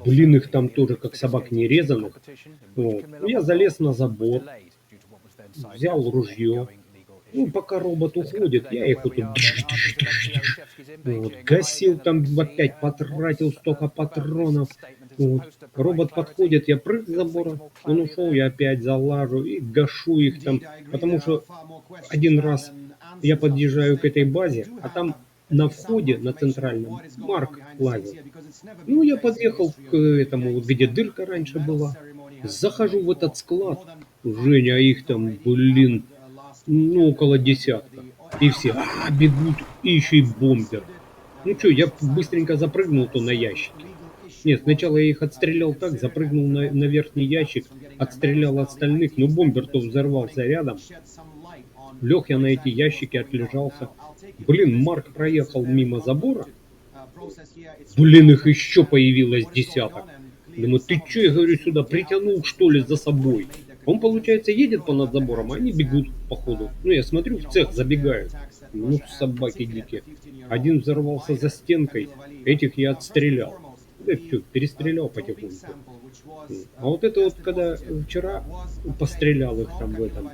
Блин, их там тоже как собак нерезанных. Вот. Ну, я залез на забор, взял ружье. Ну, пока робот уходит, я их вот тут вот, гасил там опять, потратил столько патронов. Вот. Робот подходит, я прыг с забора, он ушел, я опять залажу и гашу их там. Потому что один раз я подъезжаю к этой базе, а там на входе, на центральном, Марк лазил. Ну, я подъехал к этому, вот где дырка раньше была. Захожу в этот склад. Женя, а их там, блин, ну, около десятка. И все бегут, и еще и бомбер. Ну что, я быстренько запрыгнул-то на ящики. Нет, сначала я их отстрелял так, запрыгнул на верхний ящик, отстрелял остальных, но бомбер-то взорвался рядом. Лег я на эти ящики, отлежался. Блин, Марк проехал мимо забора. Блин, их еще появилось десяток. Думаю, ты что, я говорю, сюда притянул, что ли, за собой? Он, получается, едет понад забором, а они бегут, походу. Ну, я смотрю, в цех забегают. Ну, собаки дикие. Один взорвался за стенкой, этих я отстрелял. Да все, перестрелял потихоньку. А вот это вот, когда вчера пострелял их там в этом,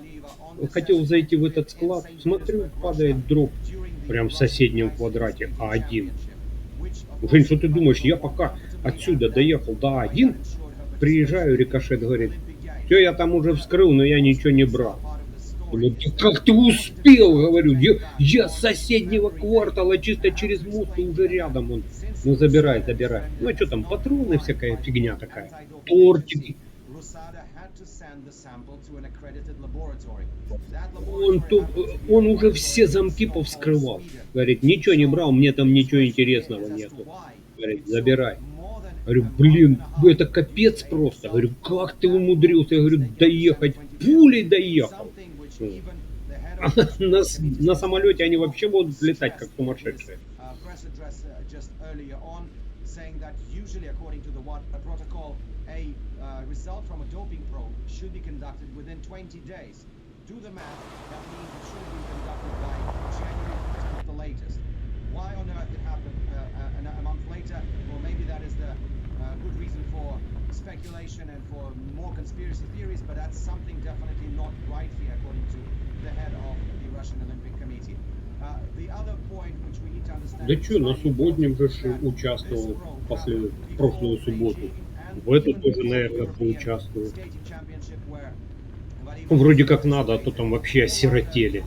хотел зайти в этот склад, смотрю, падает дроп прям в соседнем квадрате А1. Жень, что ты думаешь, я пока отсюда доехал до А1, приезжаю, рикошет говорит, все, я там уже вскрыл, но я ничего не брал. Говорю, как ты успел, говорю, я с соседнего квартала, чисто через мост, и уже рядом он. Ну, забирай, забирай. Ну, а что там, патроны, всякая фигня такая, тортики. Он уже все замки повскрывал. Говорит, ничего не брал, мне там ничего интересного нету. Говорит, забирай. Говорю, блин, это капец просто. Говорю, как ты умудрился? Я говорю, доехать. Пулей доехал. А на самолете они вообще будут летать как сумасшедшие. Result from a doping probe should be conducted within 20 days. Do the math, that means it should be conducted by January at the latest. Why on earth it happened a month later? Well, maybe that is the good reason for speculation and for more conspiracy theories, but that's something definitely not right here, according to the head of the Russian Olympic Committee. The other point which we need to understand... Да что, на субботнем же участвовал в прошлую субботу. В эту тоже, наверное, поучаствую. Ну, вроде как надо, а то там вообще осиротели.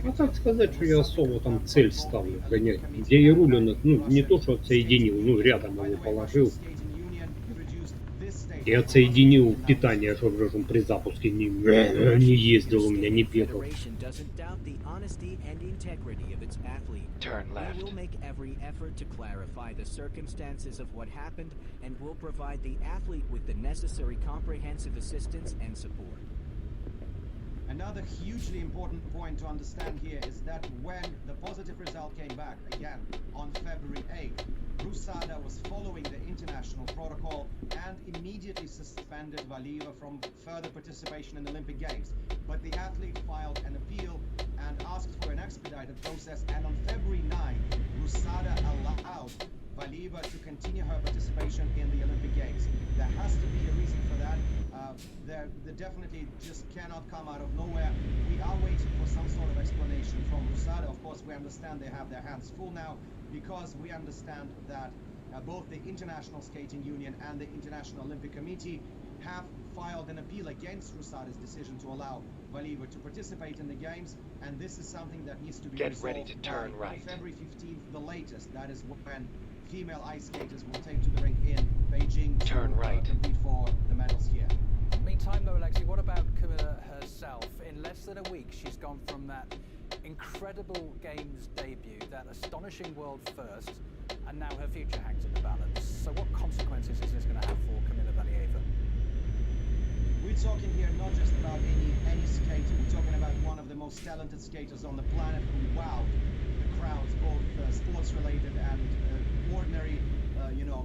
А так сказать, что я особо там цель ставлю гонять. Где и руль он, ну, не то, что отсоединил, ну, рядом его положил. И отсоединил питание, чтобы он при запуске не ездил у меня, не бегал. Turn left. We will make every effort to clarify the circumstances of what happened and will provide the athlete with the necessary comprehensive assistance and support. Another hugely important point to understand here is that when the positive result came back, again, on February 8th, Rusada was following the international protocol and immediately suspended Valieva from further participation in the Olympic Games. But the athlete filed an appeal and asked for an expedited process, and on February 9th, Rusada allowed Valieva to continue her participation in the Olympic Games. There has to be a reason for that. They definitely just cannot come out of nowhere. We are waiting for some sort of explanation from Rusada. Of course, we understand they have their hands full now, because we understand that both the International Skating Union and the International Olympic Committee have filed an appeal against Rusada's decision to allow Valieva to participate in the games, and this is something that needs to be Get ready to turn by right. February 15th, the latest. That is when female ice skaters will take to the rink in Beijing to Turn right. compete for the medals here. Meantime, though, Alexei, what about Camilla herself? In less than a week, she's gone from that incredible Games debut, that astonishing world first, and now her future hangs in the balance. So what consequences is this going to have for Camilla Valieva? We're talking here not just about any skater. We're talking about one of the most talented skaters on the planet who wowed the crowds, both sports-related and ordinary,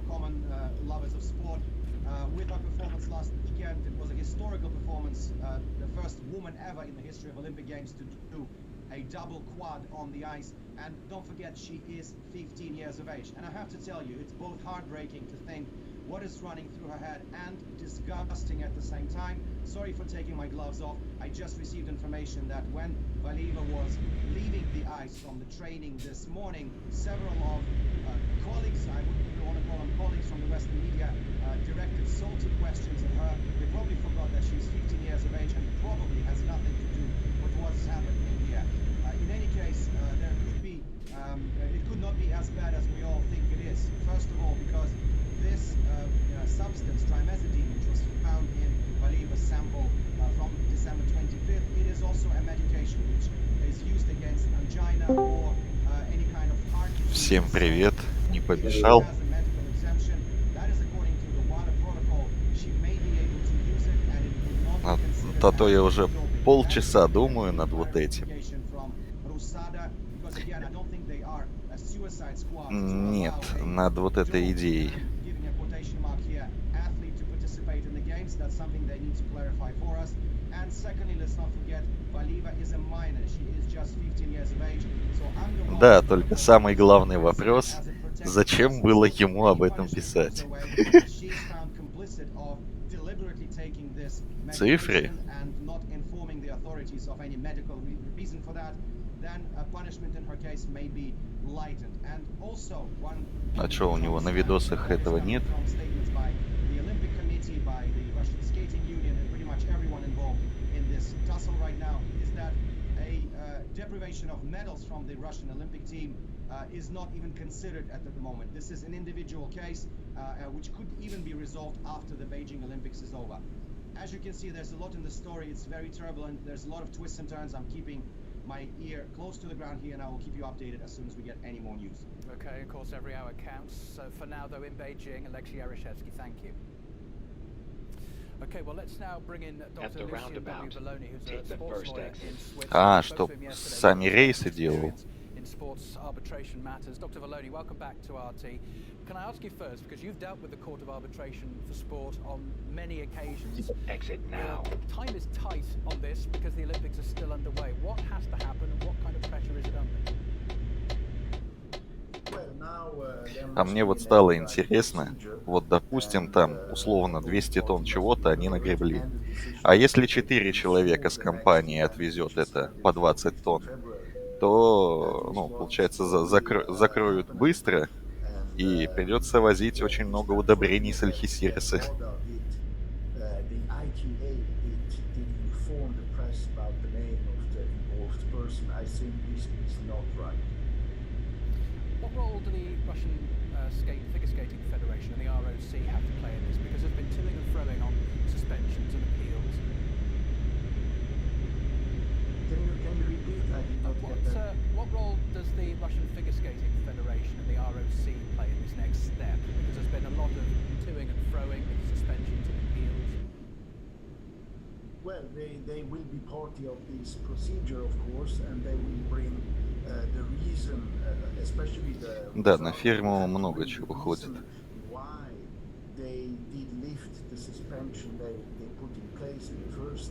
common lovers of sport. With her performance last weekend, it was a historical performance, the first woman ever in the history of Olympic Games to do a double quad on the ice. And don't forget, she is 15 years of age. And I have to tell you, it's both heartbreaking to think what is running through her head and disgusting at the same time. Sorry for taking my gloves off. I just received information that when Valieva was leaving the ice from the training this morning, several of colleagues, I wouldn't even want to call them colleagues from the Western media, directed salty questions at her. They probably forgot that she's 15 years of age and probably has nothing to do with what's happened in here. In any case, there could be, it could not be as bad as we all think it is. First of all, because this substance, trimethazine, which was found in Valieva's sample from December 25th, it is also a medication which is used against angina or any kind of heart disease. Всем привет, не It помешал. has a medical exemption. That is according to the WADA protocol. She may be able to use it and it will not be considered А то я as уже doping. полчаса And думаю над вот этим. clarification from Rusada, because again, I don't think they are a suicide squad to Нет, allow a над вот этой идеей. I'm giving a quotation mark here, athlete to participate in the games. That's something they need to clarify for us. And secondly, let's not forget, Valieva is a minor. She is just 15 years of age. So under all Да, the только protocol, самый главный she is вопрос, considered as a protected зачем person. было ему об The этом punishment писать? goes away if she is found complicit of deliberately taking this Цифры? medication and not informing the authorities of any medical reason for that, then a punishment in her case may be lightened. And also one А чё, у него на видосах этого нет? from statements by the Olympic Committee, by the Russian Skating Union, and pretty much everyone involved in this tussle right now, is that a deprivation of medals from the Russian Olympic team is not even considered at the moment. This is an individual case which could even be resolved after the Beijing Olympics is over. As you can see, there's a lot in the story. It's very turbulent. There's a lot of twists and turns. I'm keeping my ear close to the ground here, and I will keep you updated as soon as we get any more news. Okay, of course, every hour counts. So for now, though, in Beijing, Alexei Yarishevsky, thank you. Okay, well, let's now bring in Dr. the Lucian roundabout, Baloni, who's take a the sports first lawyer exit. in Switzerland. А, Spoke чтоб to him yesterday сами about his рейсы делал. experience in sports arbitration matters. Dr. Baloni, welcome back to RT. Can I ask you first, because you've dealt with the Court of Arbitration for Sport on many occasions. Exit now. Time is tight on this because the Olympics are still underway. What has to happen and what kind of pressure is it under? А мне вот стало интересно, вот допустим там условно 200 тонн чего-то они нагребли. А если 4 человека с компании отвезет это по 20 тонн, то, ну, получается, закроют быстро и придется возить очень много удобрений с Альхисироса. What role do the Russian Figure Skating Federation and the ROC have to play in this? Because there's been toing and froing on suspensions and appeals. Can you repeat? I did not get that. What role does the Russian Figure Skating Federation and the ROC play in this next step? Because there's been a lot of toing and froing with suspensions and appeals. Well, they will be party of this procedure, of course, and they will bring the reason, especially the... Да, на ферму много чего ходит. Why they did lift the suspension they put in place in the first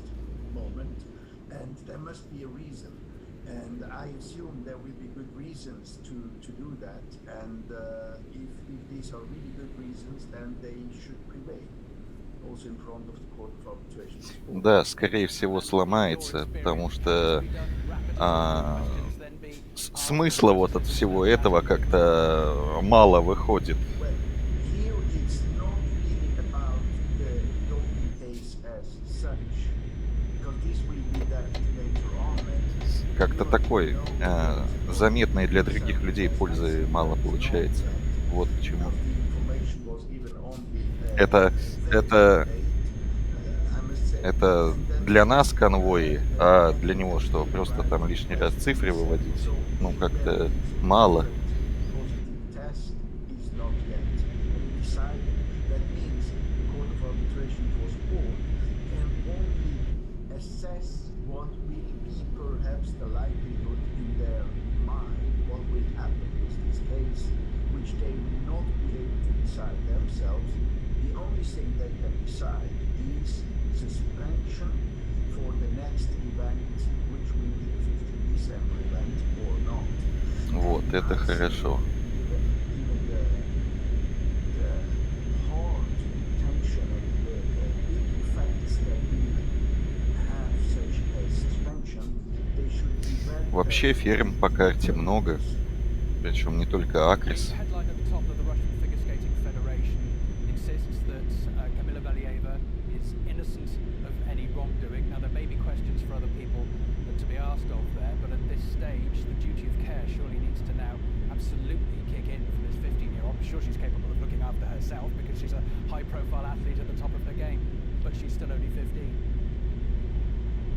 moment, and there must be a reason. And I assume there will be good reasons to do that, and if these are really good reasons, then they should prevail. Also in front of the Court of Arbitration. Да, скорее всего сломается, потому что смысла вот от всего этого как-то мало выходит. Well, here it's not really about the doping case as such, because this will be that later on. Как-то такой заметной для других людей пользы мало получается. Вот к чему. Это для нас конвои, а для него что? Просто там лишний раз цифры выводить? Ну, как-то мало. Suspension for the next event, which will be the 15 December event or not. Вот, And это I think хорошо. even the hard tension and the big effects that will have such a suspension, they should be very Вообще careful ферм по карте много, because причем не только The Акрис. headline at the top of the Russian Figure Skating Federation insists that Kamila Valieva is innocent of any wrongdoing. Now, there may be questions for other people to be asked of there, but at this stage, the duty of care surely needs to now absolutely kick in for this 15-year-old. I'm sure she's capable of looking after herself because she's a high-profile athlete at the top of her game, but she's still only 15.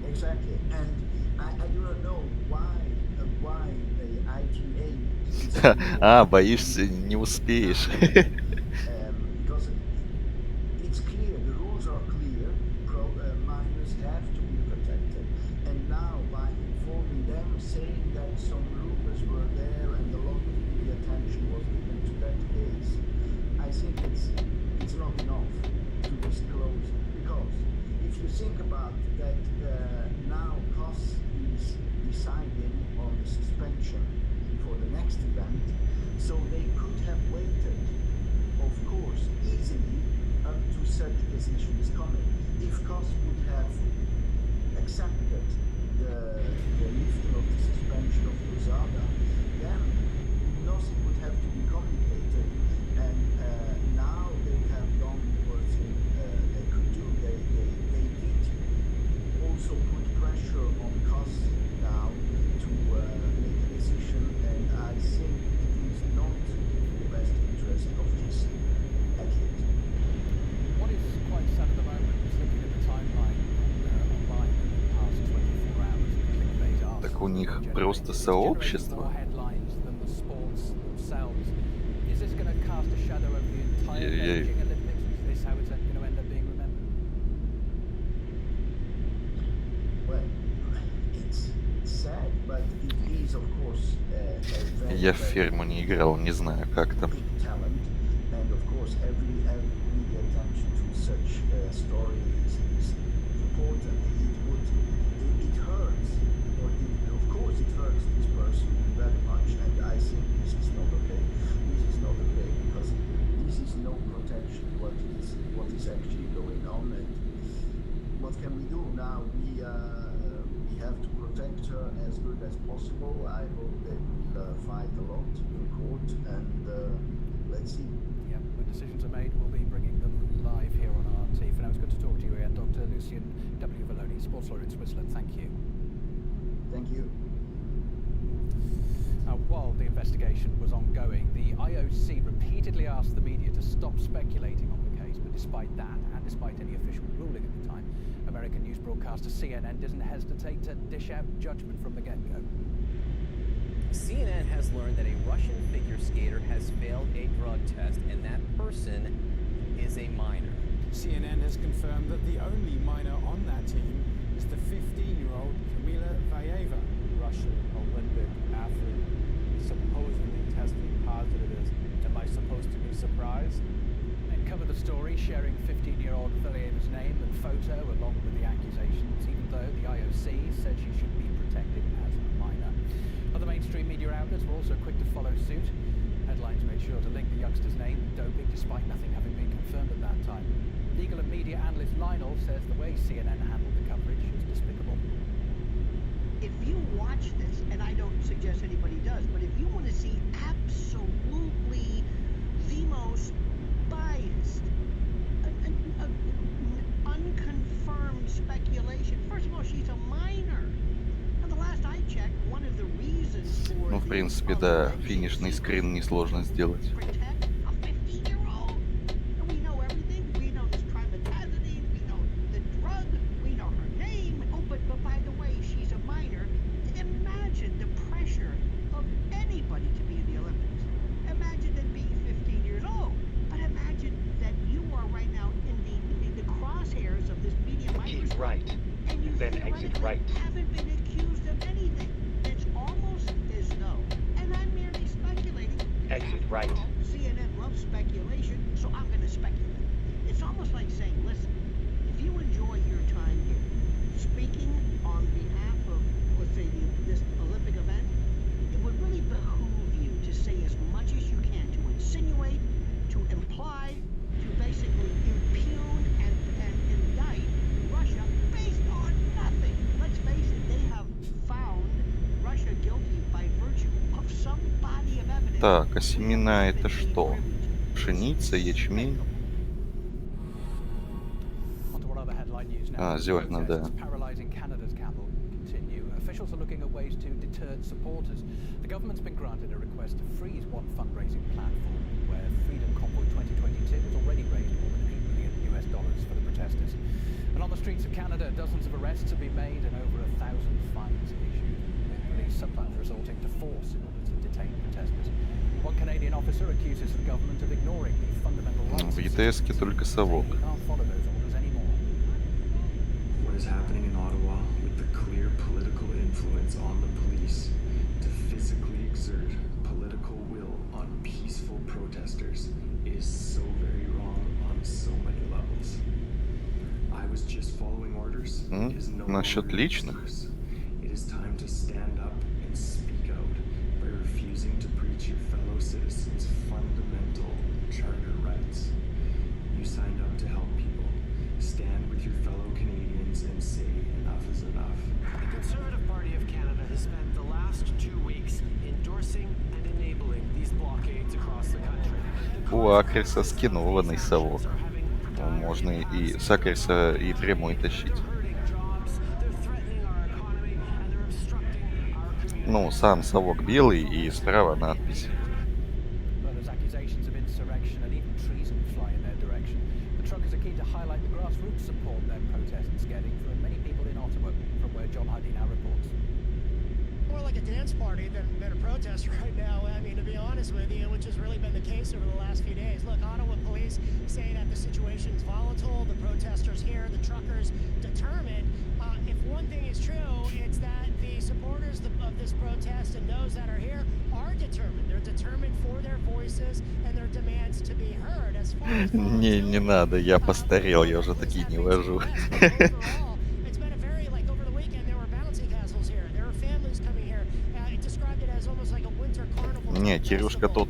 exactly, and I do not know why the ITA is А, боишься, не успеешь. because it's clear, the rules are clear, minors have to be protected, and now by informing them, saying that some rumors were there and a lot of media attention was given to that case, I think it's not enough to disclose, because if you think about that, now COS is deciding on the suspension for the next event, so they could have waited, of course, easily up to such decisions coming. If COS would have accepted the lifting of the suspension of Rosada, then nothing would have to be communicated. And now they have done what they could do. They did also put pressure on COS now to make a decision, and I think it is not in the best interest of this athlete. What is quite sad at the moment is looking at the timeline online in the past 24 hours. Clickbait articles Так у них generated. просто It's generating more сообщество. headlines than the sports themselves. Is this going to cast a shadow over the entire Ей-ей. Beijing Olympics? Is this how it's going to end up being remembered? Well, it's sad, but it is, of course, a very, Я в very ферму не играл, не знаю, как там. big talent, and of course, every media attention to such a story is important. It hurts, of course, it hurts this person very much, and I think this is not okay. This is not okay because this is no protection. What is actually going on, and what can we do now? We have to protect her as good as possible. I hope they will fight a lot in court, and let's see. Yeah, when decisions are made, we'll be bringing them live here on RT. For now, it's good to talk to you again, Dr. Lucien W. Valloni, sports lawyer in Switzerland. Thank you. Thank you. While the investigation was ongoing, the IOC repeatedly asked the media to stop speculating on the case, but despite that, and despite any official ruling at the time, American news broadcaster CNN didn't hesitate to dish out judgment from the get-go. CNN has learned that a Russian figure skater has failed a drug test, and that person is a minor. CNN has confirmed that the only minor on that team is the 15-year-old Kamila Valieva. Russian Olympic athlete supposedly testing positive. Am I supposed to be surprised? And cover the story, sharing 15-year-old Valieva's name and photo along with the accusations, even though the IOC said she should be protected as a minor. Other mainstream media outlets were also quick to follow suit. Headlines made sure to link the youngster's name with doping, despite nothing having been confirmed at that time. Legal and media analyst Lionel says the way CNN handled the coverage is despicable. If you watch this, and I don't suggest anybody does, but if you want to see absolutely the most biased, unconfirmed speculation, first of all, she's a minor. And the last I checked, one of the reasons for Ну, в принципе, да, финишный скрин несложно сделать. protect a 15-year-old. And we know everything. We know this trimetazidine. We know the drug. We know her name. Oh, but by the way, she's a minor. Imagine the pressure of anybody to be in the Olympics. Imagine them being 15 years old. But imagine that you are right now in the crosshairs of this media Keep microscope. right, And you then exit theoretically right. haven't been accused of anything. It's almost as though, and I'm merely speculating. Exit After right. all, CNN loves speculation, so I'm going to speculate. It's almost like saying, listen, if you enjoy your time here, speaking on behalf of, let's say, this Olympic would really behoove you to say as much as you can to insinuate, to imply, to basically impugn and indict Russia based on nothing. Let's face it, they have found Russia guilty by virtue of some body of evidence. Так, а семена это что? Пшеница, ячмень? On to what other headline news now. А, зерна, да. Protests paralyzing Canada's capital continue. Officials are looking at ways to deter supporters. The government's been granted a request to freeze one fundraising platform where Freedom Convoy 2022 has already raised more than $8 million for the protesters. And on the streets of Canada, dozens of arrests have been made and over 1,000 fines issued, with police sometimes resorting to force in order to detain protesters. One Canadian officer accuses the government of ignoring the fundamental rights В ETS-ке только совок. They can't follow those orders anymore. What is happening in Ottawa with the clear political influence on the police to physically exert political will on peaceful protesters is so very wrong on so many levels. I was just following orders. It is no Насчет longer личных? excuse. It is time to stand up and speak out by refusing to breach your fellow citizens' fundamental charter rights. You signed up to help people. Stand with your fellow Canadians and say enough is enough. The Conservative Party of Canada has spent the last 2 weeks endorsing and enabling these blockades across the country. У Акриса скинованный совок. Ну, можно и с Акриса и прямой тащить. Ну, сам совок белый и справа надпись. But as accusations of insurrection and even treason fly in their direction, the truckers are keen to highlight the grassroots support their protest is getting from many people in Ottawa, from where John Hardy now reports. More like a dance party than a protest right now. I mean, to be honest with you, which has really been the case over the last few days. Look, Ottawa police say that the situation's volatile, the protesters here, the truckers determined. If one thing is true, it's that the supporters of this protest and those that are here are determined. They're determined for their voices and their demands to be heard. As far as Не надо, я постарел, я уже такие не вожу. it's been a very, like, over the weekend there were bouncy castles here. There were families coming here. It described it as almost like a winter carnival. Не, Кирюшка тот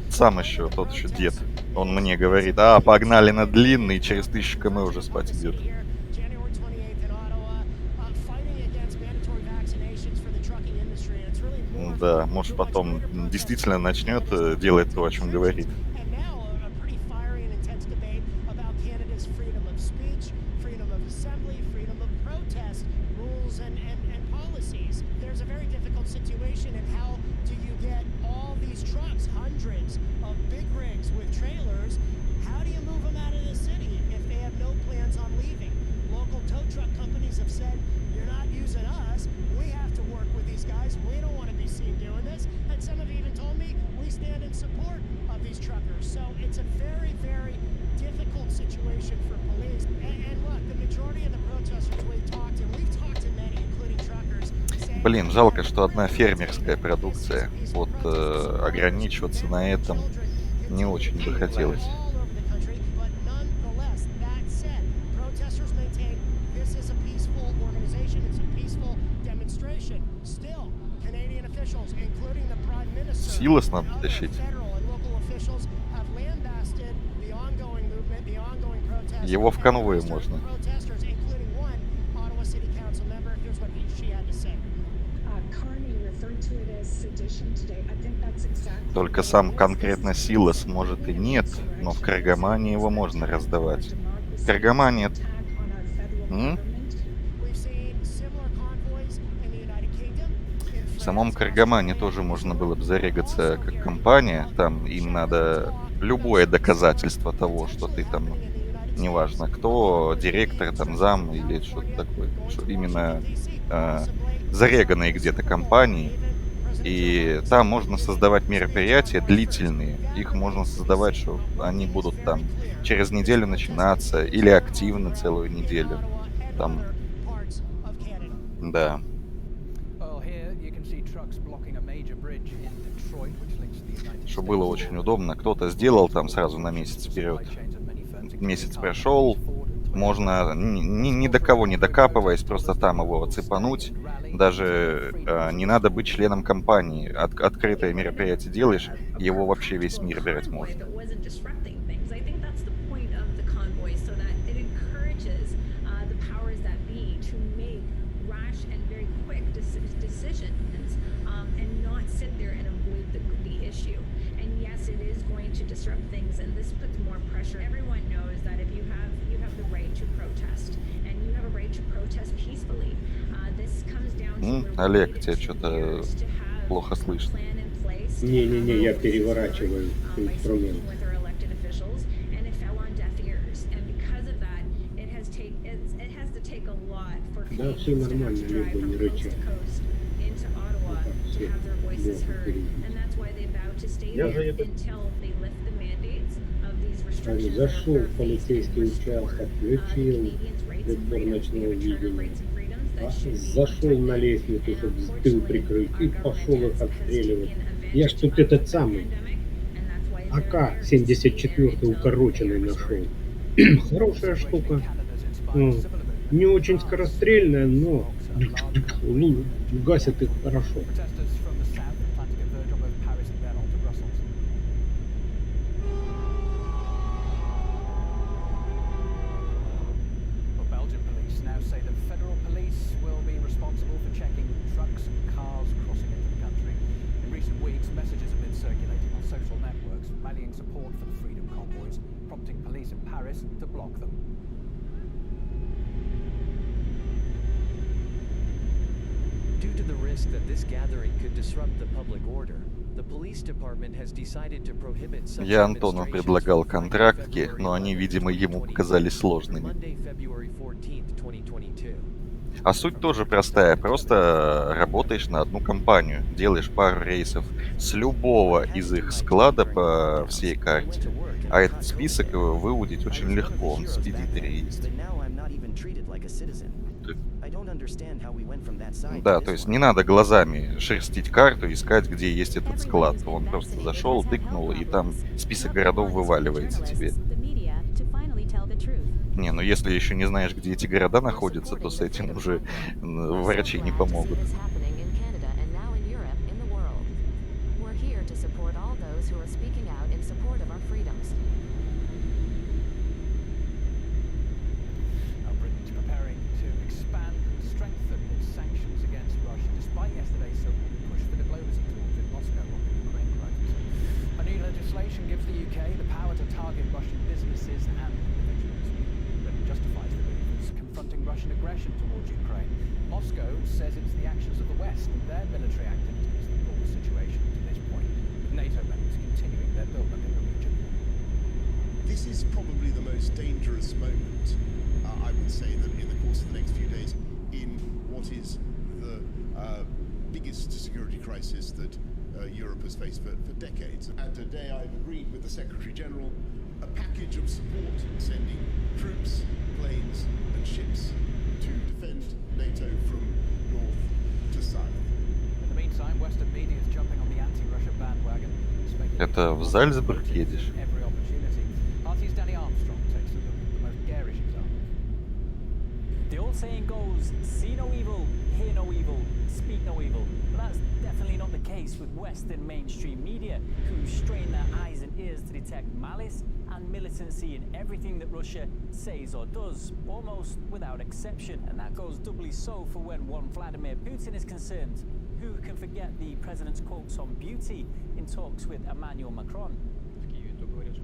тот еще дед. Он мне говорит, погнали на длинный, через 1000 км уже спать идет. January 28th in Ottawa, fighting against mandatory vaccinations for the trucking industry. And it's really more Да, может потом действительно начнет делать то, о чем говорит. and now a pretty fiery and intense debate about Canada's freedom of speech, freedom of assembly, freedom of protest, rules and policies. There's a very difficult situation in how do you get all these trucks, hundreds of big rigs with trailers, how do you move them out of the city if they have no plans on leaving? Local tow truck companies have said, you're not using us, we have to work with these guys, we don't want to be seen doing this, and some have even told me we stand in support of these truckers. So it's a very, very difficult situation for police. And look, the majority of the protesters we've talked to many, including truckers, say, Блин, жалко, что одна фермерская продукция. Вот ограничиваться на этом не очень бы хотелось. all over the country, but nonetheless, that said, protesters maintain this is a peaceful organization, it's a peaceful demonstration. Still, Canadian officials, including the Prime Minister, Силос and надо other тащить. federal and local officials have lambasted the ongoing movement, the ongoing protest. Его в конвое and можно. protesters, including one Ottawa City Council member. Here's what she had to say. Carney referred to it as sedition today. I think that's exactly Только сам конкретно Силос может и нет, но в Каргамане его можно раздавать. Каргамане... We've seen similar convoys in the United Kingdom. В самом Каргамане тоже можно было бы зарегаться как компания. Там им надо любое доказательство того, что ты там, неважно кто, директор, там зам или что-то такое, что именно зареганные где-то компании. И там можно создавать мероприятия длительные. Их можно создавать, что они будут там через неделю начинаться или активно целую неделю. Там, да. Well, here you can see trucks blocking a major bridge in Detroit, which links to the United Что было очень удобно. Кто-то сделал там сразу на месяц вперед. Месяц прошел, можно ни до кого не докапываясь, просто там его цепануть Даже не надо быть членом компании. Открытое мероприятие делаешь, его вообще весь мир брать может. that wasn't disrupting things. I think that's the point of the convoy, so that it encourages the powers that be to make rash and very quick decisions and not sit there and avoid the issue. And yes, it is going to disrupt things, and this puts more pressure. Everyone knows that if you have the right to protest, and you have a right to protest peacefully. This comes down to Олег, тебя что-то плохо слышно. Не-не-не, я переворачиваю инструмент. with our elected officials, and it fell on deaf ears. And because of that, it has to take a lot for Да, Canadians все to have нормально, to drive либо не from coast рычать. to coast into Ottawa to have their voices heard. And that's why they vow to stay Я же there это- until they lift the mandates of these restrictions that Зашел are в полицейский участок, включил прибор ночного видения, зашел на лестницу, чтобы тыл прикрыть, и пошел их обстреливать. Я ж тут этот самый АК-74 укороченный нашел. Хорошая штука. Не очень скорострельная, но гасит их хорошо. Protesters from the south plan to converge on both Paris and then on to Brussels. Well, Belgian police now say that federal police will be responsible for checking trucks and cars crossing into the country. In recent weeks, messages have been circulating on social networks rallying support for the freedom convoys, prompting police in Paris to block them. Due to the risk that this gathering could disrupt the public order, the police department has decided to prohibit such Я Антону demonstrations предлагал from Friday, контрактки, February но они, 11th, видимо, ему 2022, показались сложными. Monday, February 14th, 2022. А суть тоже простая. Просто работаешь на одну компанию, делаешь пару рейсов с любого из их склада по всей карте. А этот список выудить очень легко, он в спидитере есть. Да, то есть не надо глазами шерстить карту, искать, где есть этот склад. Он просто зашел, тыкнул, и там список городов вываливается тебе. Не, ну если еще не знаешь, где эти города находятся, то с этим уже врачи не помогут. Britain's preparing to expand and strengthen its sanctions against Russia, despite yesterday's so-called push for diplomacy tools in Moscow on the Ukraine crisis. A new legislation gives the UK the power to target Russian businesses and individuals. Britain justifies the move as confronting Russian aggression towards Ukraine. Moscow says it's the actions of the West and their military activities that brought the situation to this point, with NATO members continuing their build-up in the region. This is probably the most dangerous moment, I would say, that in the course of the next few days, in what is the biggest security crisis that Europe has faced for decades. And today I've agreed with the Secretary General a package of support, sending troops, planes and ships to defend NATO from north to south. In the meantime, Western media is jumping on the anti-Russia bandwagon. Это в Зальцбург едешь? Every opportunity. RT's Danny Armstrong takes a look at the most garish example. The old saying goes, see no evil, hear no evil, speak no evil. But that's definitely not the case with Western mainstream media, who strain their eyes and ears to detect malice and militancy in everything that Russia says or does, almost without exception. And that goes doubly so for when one Vladimir Putin is concerned. Who can forget the president's quotes on beauty in talks with Emmanuel Macron?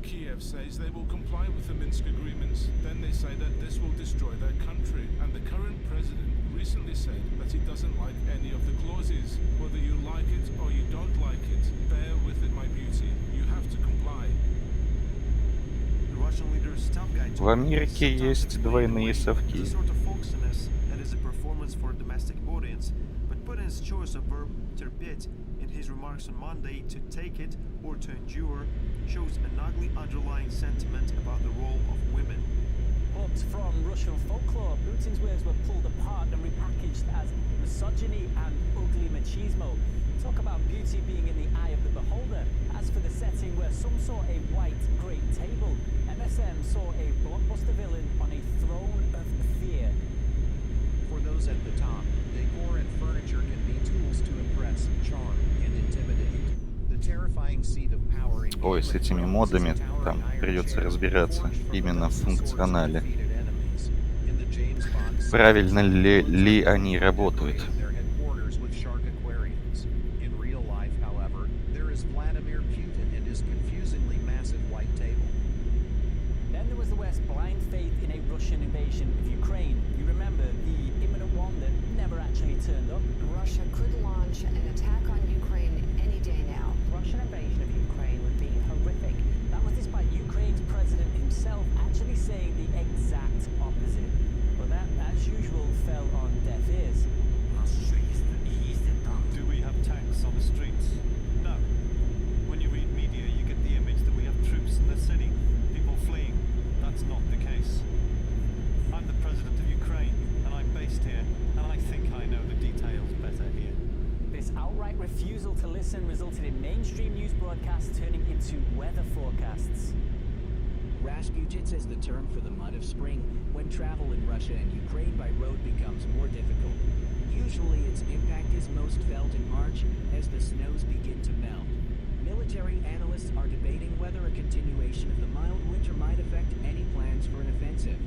Kiev says they will comply with the Minsk agreements. Then they say that this will destroy their country. And the current president recently said that he doesn't like any of the clauses. Whether you like it or you don't like it, bear with it, my beauty. You have to comply. The Russian leader's tough guy В Америке есть двойные совки. is a sort of folksiness that is a performance for a domestic audience, but Putin's choice of verb terpetь in his remarks on Monday, to take it or to endure, shows an ugly underlying sentiment about the role of women. But from Russian folklore, Putin's words were pulled apart and repackaged as misogyny and ugly machismo. Talk about beauty being in the eye of the beholder. As for the setting where some saw a white great table, MSM saw a blockbuster villain on a throne of fear. For those at the top, Decor and furniture can be tools to impress, charm, and intimidate. The terrifying seat of power in Ой, с этими модами там придется разбираться именно в функционале. Правильно ли они работают? their headquarters with shark aquariums. In real life, however, there is Vladimir Putin and his confusingly massive white table. Then there was the West's blind faith in a Russian invasion of Ukraine. You remember the imminent one that never actually turned up? Russia could launch an attack on Ukraine any day now. Russian invasion of Ukraine would be horrific. That was despite Ukraine's president himself actually saying the exact opposite. But that, as usual, fell on deaf ears. Do we have tanks on the streets? No. When you read media, you get the image that we have troops in the city, people fleeing. That's not the case. I'm the president of Ukraine, and I'm based here, and I think I know the details better here. This outright refusal to listen resulted in mainstream news broadcasts turning into weather forecasts. Rasputin is the term for the mud of spring, when travel in Russia and Ukraine by road becomes more difficult. Usually its impact is most felt in March as the snows begin to melt. Military analysts are debating whether a continuation of the mild winter might affect any plans for an offensive.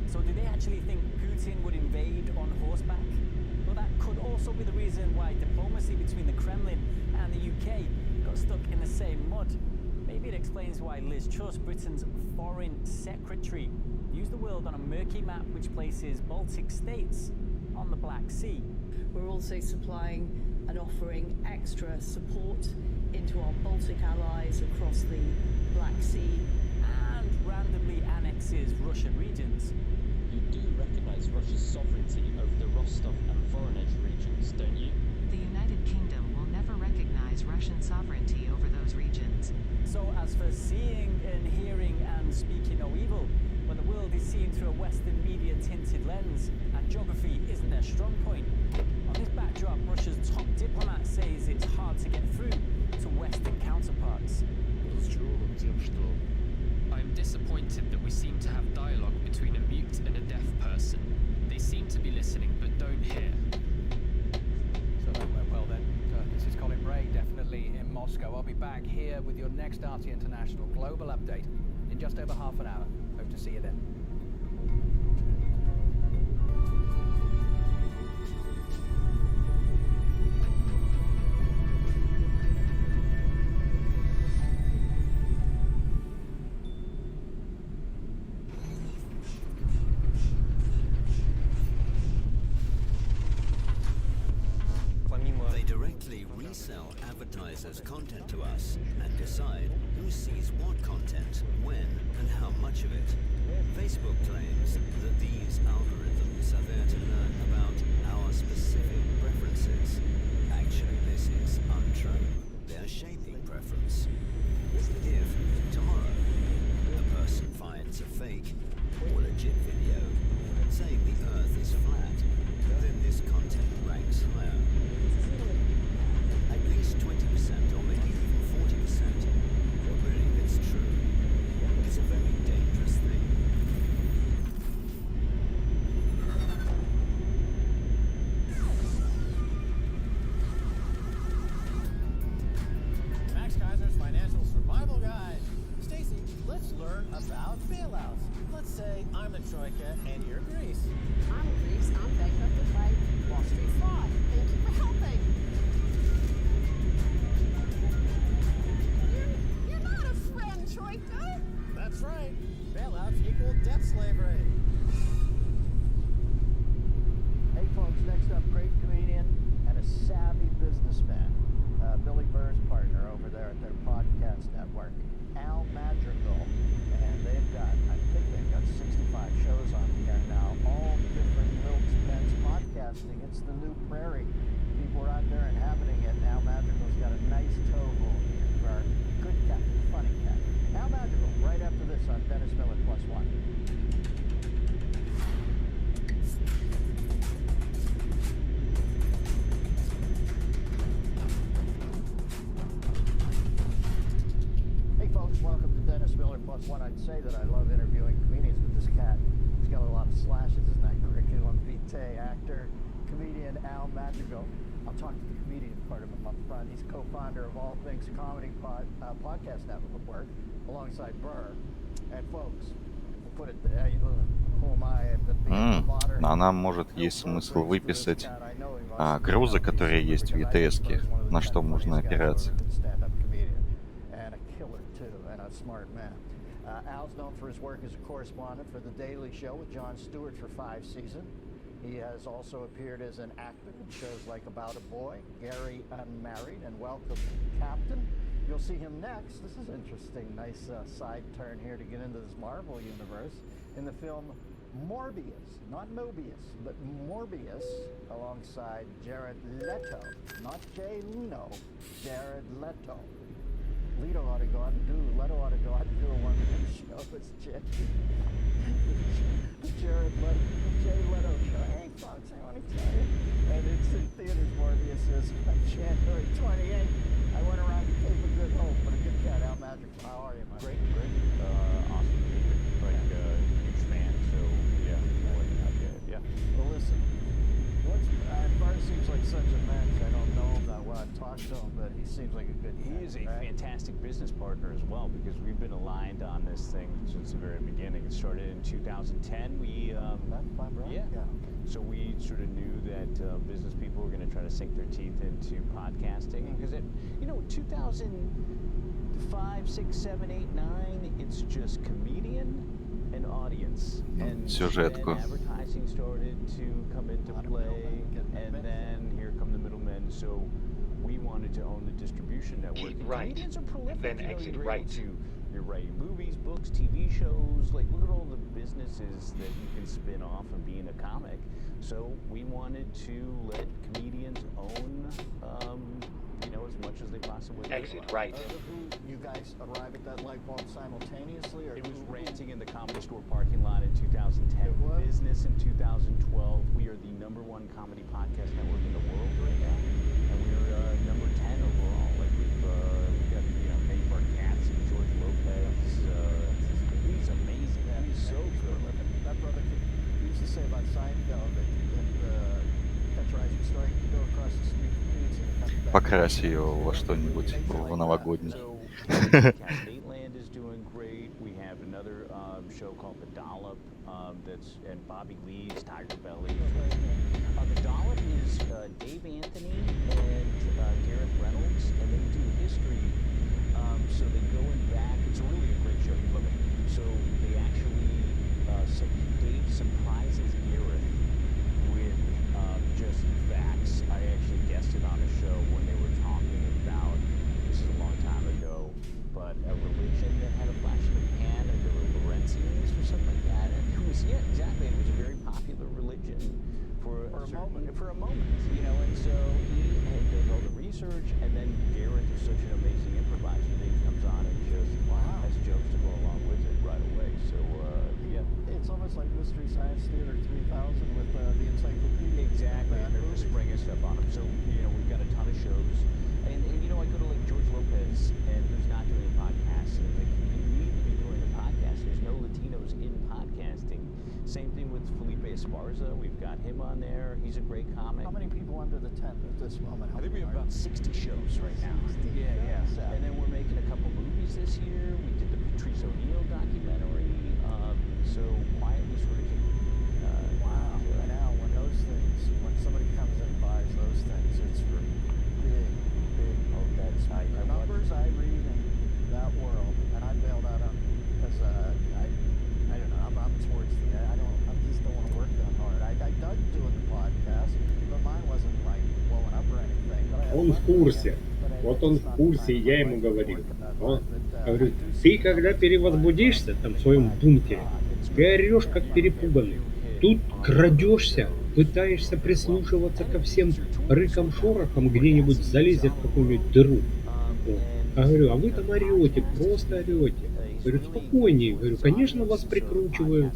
So do they actually think Putin would invade on horseback? Well, that could also be the reason why diplomacy between the Kremlin and the UK got stuck in the same mud. Maybe it explains why Liz Truss, Britain's foreign secretary, used the world on a murky map which places Baltic states on the Black Sea. We're also supplying and offering extra support into our Baltic allies across the Black Sea. And randomly annexes Russian regions. You do recognize Russia's sovereignty over the Rostov and Voronezh regions, don't you? The United Kingdom will never recognize Russian sovereignty over those regions. So as for seeing and hearing and speaking no evil, when the world is seen through a Western media tinted lens and geography isn't their strong point, on this backdrop Russia's top diplomat says it's hard to get through to Western counterparts. I'm disappointed that we seem to have dialogue between a mute and a deaf person. They seem to be listening but don't hear. So that went well then. This is Colin Ray, definitely in Moscow. I'll be back here with your next RT International Global Update in just over half an hour. Hope to see you then. They directly resell advertisers' content to us and decide who sees what content, when, and how much of it. Facebook claims that these algorithms are there to learn about our specific preferences. Actually, this is untrue. They're shaping preference. If, tomorrow, a person finds a fake or legit video saying the Earth is flat, then this content ranks higher. At least 20% or maybe even 40% will believe it's true. It's a very dangerous thing. Max Kaiser's Financial Survival Guide. Stacy, let's learn about bailouts. Let's say I'm the Troika and you're Greece. I'm Greece. I'm bankrupted by Wall Street fraud. Thank you for helping. You're not a friend, Troika. That's right. Bailouts equal debt slavery. Hey folks, next up, great comedian and a savvy businessman. Billy Burr's partner over there at their podcast network, Al Madrigal. And I think they've got 65 shows on the air now, all different Wilkes Penn's podcasting. It's the new prairie. People are out there inhabiting it, and Al Madrigal's got a nice toehold here for our good cat, funny cat. Al Madrigal, right after this on Dennis Miller Plus One. Hey folks, welcome to Dennis Miller Plus One. I'd say that I love interviewing comedians, but this cat, he's got a lot of slashes. Isn't that curriculum vitae actor, comedian Al Madrigal. I'll talk to the comedian part of him up front. He's co-founder of All Things Comedy Podcast Network alongside Burr. And folks, we'll put it who am I at the А нам, может, есть смысл выписать грузы, которые есть в ETS-ке, на что можно опираться. Al's known for his work as a correspondent for The Daily Show with Jon Stewart for 5 seasons. He has also appeared as an actor in shows like About a Boy, Gary Unmarried, and Welcome Captain. You'll see him next. This is interesting. Nice side turn here to get into this Marvel universe. In the film Morbius, not Mobius, but Morbius, alongside Jared Leto. Not Jay Leno, Jared Leto. Leto ought to go out and do a one-man show as Jay. Jared Leto, Jay Leto show. Hey folks, I want to tell you. And it's in theaters, Morbius is on January 28th. I went around to Cape of Good Hope, but a good cat, Al Madrigal. How are you, man? Great. Awesome to be here. Huge fan, so yeah, more than I get it, yeah. Well, listen, Bart seems like such a mensch. I don't know him that well. I've talked to him, but he seems like a good He cat, is a right? fantastic business partner as well, because we've been aligned on this thing since the very beginning. It started in 2010. Yeah. So we sort of knew that business people were going to try to sink their teeth into podcasting, because 2005, 6, 7, 8, 9, it's just comedian and audience, and Сюжетку. then advertising started to come into play, and then here come the middlemen. So we wanted to own the distribution network. Keep right, Comedians are prolific. then you know, exit you're right. able to, you're writing movies, books, TV shows. Like, look at all the businesses that you can spin off of being a comic. So we wanted to let comedians own, as much as they possibly could. Exit right. You guys arrive at that light bulb simultaneously, or It was ranting in the Comedy Store parking lot in 2010. Business in 2012. We are the #1 comedy podcast network in the world right now, and we're number 10 overall. Like we've got Nate Bargatze and George Lopez. He's amazing. Yeah, He's so good. That brother used to say about Seinfeld that Catch a Rising Star, you can go across the street from pizza and come back. Покрась ее во что-нибудь в новогодний. Dateland is doing great. We have another show called The Dollop, and Bobby Lee's Tiger Belly. The Dollop is Dave Anthony and Gareth Reynolds, and they do history. So they go in back. It's really a great show. You love it. So they actually, Dave surprises Gareth with just facts. I actually guested on a show when they were talking about, this is a long time ago, but a religion that had a flash in the pan, and there were Laurentians or something like that. And it was, yeah, exactly. And it was a very popular religion for a moment. And so he does all the research, and then Gareth is such an amazing improviser that he comes on and just has jokes to go along with it right away. So, yeah. It's almost like Mystery Science Theater 3000 with the encyclopedia. Exactly, and they're just bringing stuff on them. So, we've got a ton of shows. And I go to like George Lopez, and who's not doing a podcast, and like, you need to be doing a podcast. There's no Latinos in podcasting. Same thing with Felipe Esparza. We've got him on there. He's a great comic. How many people under the tent at this moment? I think we have about 60 shows right now. Yeah. And then we're making a couple movies this year. We did the Patrice O'Neill documentary. So quietly sort of wow. And now when somebody comes in and buys those things, it's for big. The numbers I read in that world, and I bailed out on because I don't know. I'm towards the end. I just don't want to work that hard. I dug doing the podcast, but mine wasn't like blowing up or anything. Он в курсе. Вот он в курсе, и я ему говорил. Говорю, ты когда перевозбудишься там в своем бункере, ты орешь как перепуганный. Тут крадешься, пытаешься прислушиваться ко всем рыкам-шорохам, где-нибудь залезет в какую-нибудь дыру. Вот. А говорю, а вы там орете, просто орете. Говорю, спокойнее. Говорю, конечно, вас прикручивают.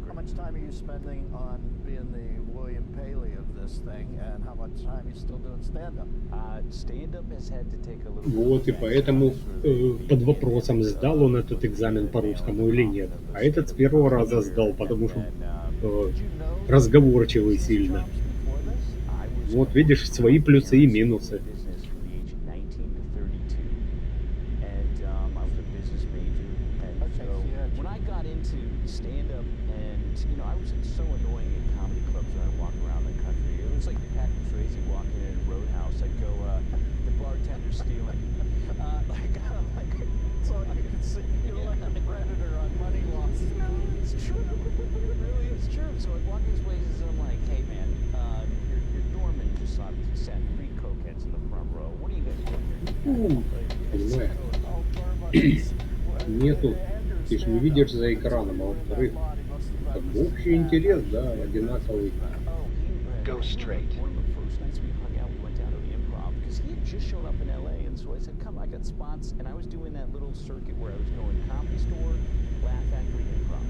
How much time are you spending on being the William Paley of this? this thing and how much time you're still doing stand-up? Stand-up has had to take a little Вот, и поэтому под вопросом, сдал он этот экзамен по русскому или нет. А этот с первого раза сдал, потому что разговорчивый сильно. Вот, видишь, свои плюсы и минусы. business from the age of 19 to 32, and I was a business major. And so when I got into stand-up, and I was so annoying at comedy clubs when I walk around the country. It was like Patrick Swayze walking in a roadhouse. I'd go, the bartender's stealing. So you can see you're like a predator on money loss. No, it's true. It really is true. So I walk these places and I'm like, hey man, your doorman just sat 3 cokeheads in the front row. What are you guys doing here? Понимаешь? Нету, ты ж не видишь за экраном, а во-вторых, как бы общий интерес, да, одинаковый. Go straight. One of the first nights we hung out, we went down to the Improv because he had just showed up in LA, and so I said, "Come, I got spots," and I was doing that little circuit where I was going Comedy Store, Laugh Factory, Improv,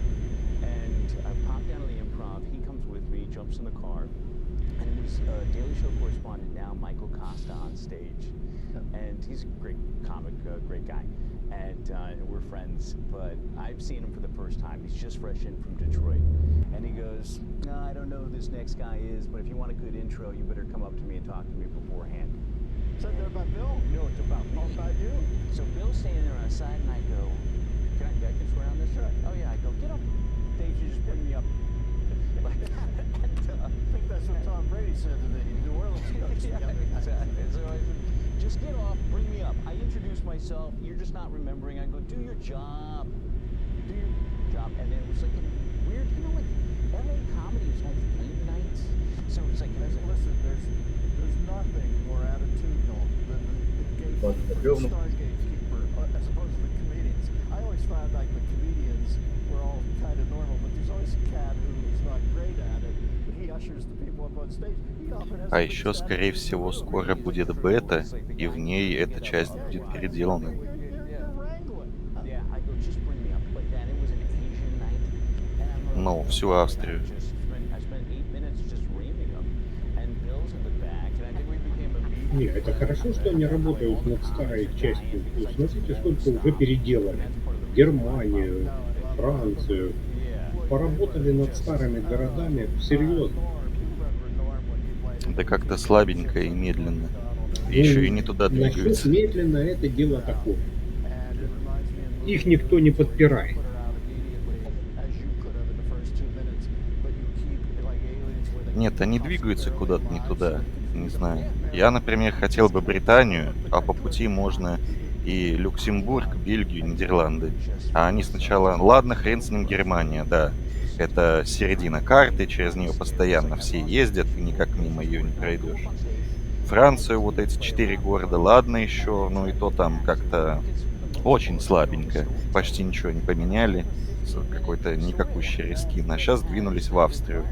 and I popped down to the Improv. He comes with me, jumps in the car, and it was Daily Show correspondent now Michael Costa on stage, and he's a great comic, great guy. And we're friends, but I've seen him for the first time. He's just fresh in from Detroit. And he goes, "No, I don't know who this next guy is, but if you want a good intro, you better come up to me and talk to me beforehand." Said they're about Bill? No, it's about me. Oh, about you? So Bill's standing there on the side, and I go, I can swear on this? Sure. Oh, yeah. I go, "Get up. Dave, you just bring me up." Like that. And, I think that's what Tom Brady said to the New Orleans coach. yeah, exactly. So I said, "Just get off, bring me up." I introduce myself. You're just not remembering. I go, "Do your job. Do your job." And then it was like a weird, like LA comedy is like late nights. So it's like, listen, there's nothing more attitudinal than the star gatekeeper, as opposed to the comedians. I always found like the comedians were all kind of normal, but there's always a cat who's not great at it, but he ushers the people up on stage. He often has А еще, скорее всего, скоро будет бета, и в ней эта часть будет переделана. Ну, всю Австрию. Не, это хорошо, что они работают над старой частью. Смотрите, сколько уже переделали. Германию, Францию. Поработали над старыми городами серьезно. Да как-то слабенько и медленно. Еще и не туда Насчет двигаются. медленно это дело такое. Их никто не подпирает. Нет, они двигаются куда-то не туда. Не знаю. Я, например, хотел бы Британию, а по пути можно и Люксембург, Бельгию, Нидерланды. А они сначала, ладно, хрен с ним, Германия, да. Это середина карты, через нее постоянно все ездят, и никак мимо ее не пройдешь. Францию, вот эти 4 города, ладно еще, но и то там как-то очень слабенько. Почти ничего не поменяли. Какой-то никакущий рискин. А сейчас двинулись в Австрию.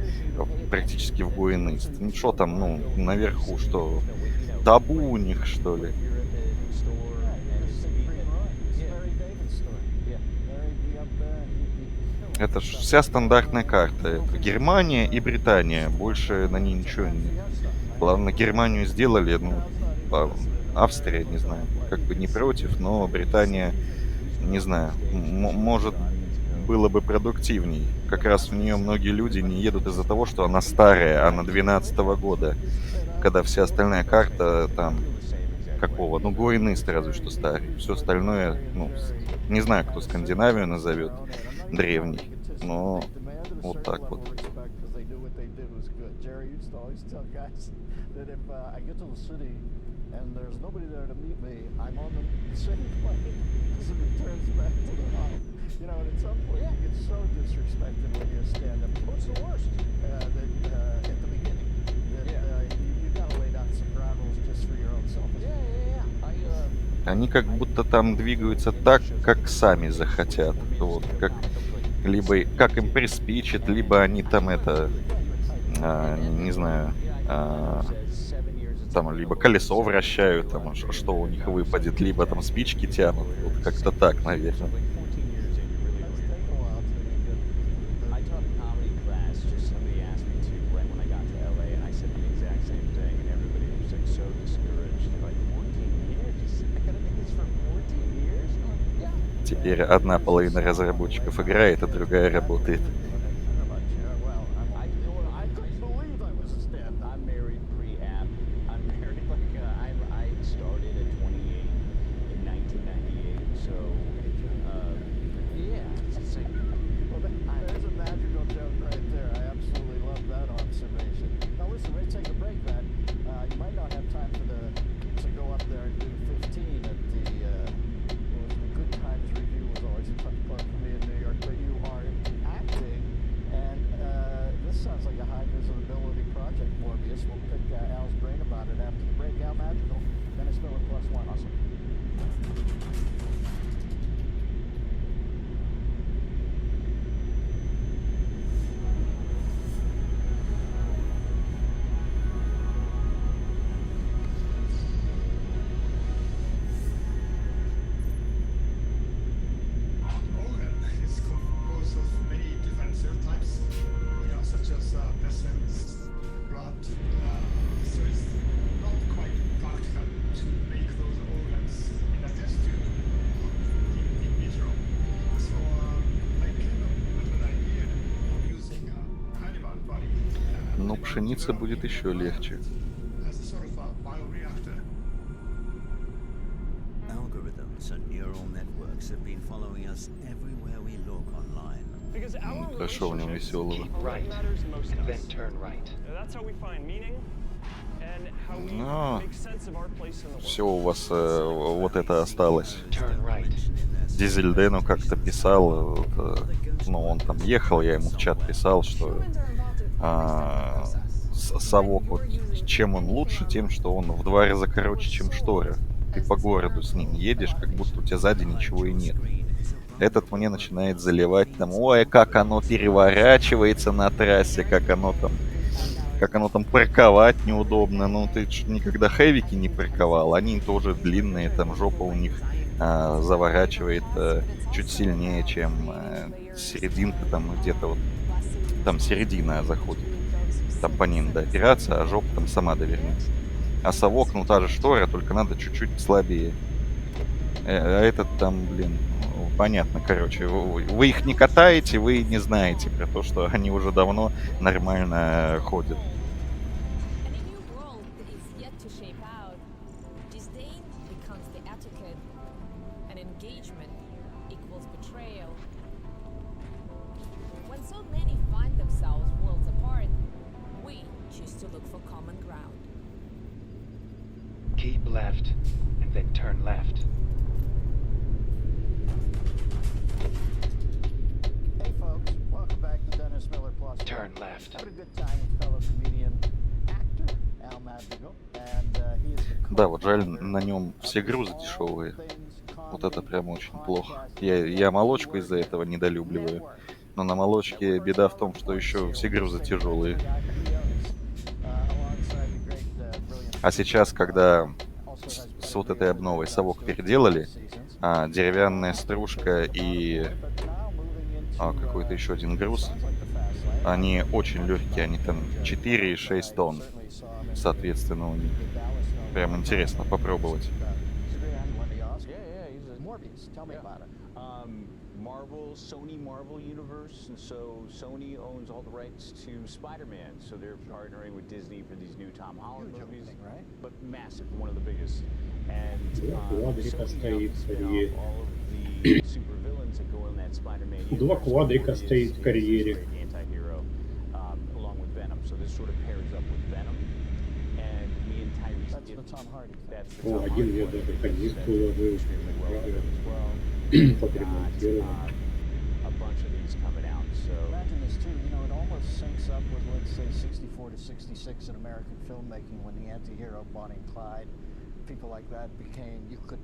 Практически в Буэнос. Ну что там, ну, наверху, что? Табу у них, что ли? Это ж вся стандартная карта. Это Германия и Британия. Больше на ней ничего не... Ладно, Германию сделали, ну, Австрия, не знаю, как бы не против, но Британия, не знаю, может, было бы продуктивней. Как раз в нее многие люди не едут из-за того, что она старая, она 12-го года, когда вся остальная карта там какого, ну, Буэнос разве что старый. Все остальное, ну, не знаю, кто Скандинавию назовет древней, но вот так вот. That if I get to the city and there's nobody there to meet me, I'm on the same plane as it returns back to the home. You know, and at some point you get so disrespected when you're stand-up. What's the worst? At the beginning, that you gotta lay down some ground rules just for your own self. Они как будто там двигаются так, как сами захотят. Вот, как, либо как им приспичит, либо они там это, не знаю, там либо колесо вращают, там, что у них выпадет, либо там спички тянут. Вот как-то так, наверное. Теперь одна половина разработчиков играет, а другая работает. I couldn't believe I was a stand-up. I'm married pre-app. I'm married like I started at 28 in 1998. So yeah, it's like Well, there's a magical joke right there. I absolutely love that observation. Now listen, we're gonna take a break, man. You might not have time to go up there and do 15 at the Good Times Review was always a tough part for me in New York, but you are acting, and this sounds like a high visibility project, Morbius. We'll pick Al's brain about it after the break. Al Magical, Dennis Miller +1. Awesome. Organ is composed of many different cell types, such as vessels, blood. So it's not quite practical to make those organs in a test tube in vitro. So I came up with an idea of using animal body Но пшеница будет еще легче. as a sort of a bioreactor. Algorithms and neural networks have been following us everywhere we look online. Because our Хорошо в нем веселого. right matters most to us. Then turn right. That's how we find meaning and how we Но make sense of our place in the world. все у вас вот это осталось. Дизельдену как-то писал, ну он там ехал, я ему в чат писал, что совок, вот, чем он лучше, тем, что он в 2 раза короче, чем штора. Ты по городу с ним едешь, как будто у тебя сзади ничего и нет. Этот мне начинает заливать там, ой, как оно переворачивается на трассе, как оно там парковать неудобно. Ну, ты никогда хэвики не парковал, они тоже длинные, там жопа у них заворачивает чуть сильнее, чем серединка, там где-то вот, там середина заходит. Там по ней надо опираться, а жопа там сама довернется. А совок, ну та же штора, только надо чуть-чуть слабее. А этот там, блин, понятно, короче, вы их не катаете, вы не знаете про то, что они уже давно нормально ходят. Keep left, and then turn left. Hey folks, welcome back to Dennis Miller +1. Turn left. Having a good time with fellow comedian, actor Al Magical, and he is the Да, вот жаль, на нем все грузы дешевые. Вот это прям очень плохо. Я молочку из-за этого недолюбливаю. Но на молочке беда в том, что еще все грузы тяжелые. А сейчас, когда с вот этой обновой совок переделали, деревянная стружка и какой-то еще один груз, они очень легкие, они там 4 и 6 тонн, соответственно, у них. Прям интересно попробовать. Sony Marvel universe, and so Sony owns all the rights to Spider-Man, so they're partnering with Disney for these new Tom Holland movies, right? But massive, one of the biggest. And Sony now spin off all of the supervillains that go in that Spider-Man universe. Два квадрика стоит в карьере. Anti-hero, along with Venom. So this sort of pairs up with Venom, and me and Tyrese. That's the Tom Hardy. That's the О, Tom один Hardy я one. даже канистру ложил. Подремонтировал. A bunch of these coming out, so Imagine this too, it almost syncs up with, let's say, 64 to 66 in American filmmaking when the anti-hero Bonnie and Clyde, people like that became, you could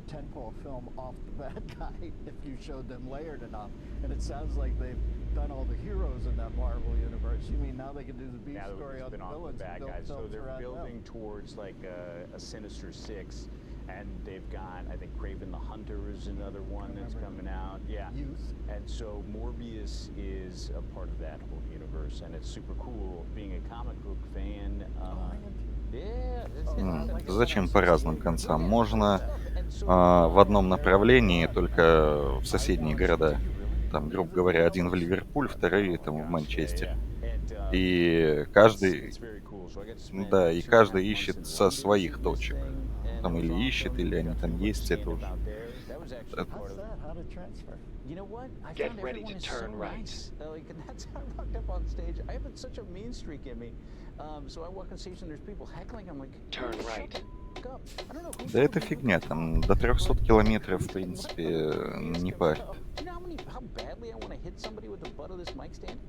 tentpole film off the bad guy if you showed them layered enough. And it sounds like they've done all the heroes in that Marvel universe. You mean now they can do the B story on the villains bad and build guys, so films they're around building them. towards like a Sinister Six, and they've got, I think, Kraven the Hunter is another one that's coming out. Yeah. Youth. And so Morbius is a part of that whole universe, and it's super cool being a comic book fan. Yeah. Зачем по разным концам? Можно в одном направлении, только в соседние города. Там, грубо говоря, один в Ливерпуль, второй там в Манчестер. И каждый, да, и каждый ищет со своих точек. Там или ищет, или они там есть, это уж... How's that? How to transfer? You know what? I Get found ready everyone to is turn so right. nice. Like, and that's how I walked up on stage. I have such a mean streak in me. So I walk on stage and there's people heckling. I'm like, Turn right. shut the fuck up. I don't know who Да told это you фигня, там до 300 километров, в принципе, не парит. You know how badly I want to hit somebody with the butt of this mic stand?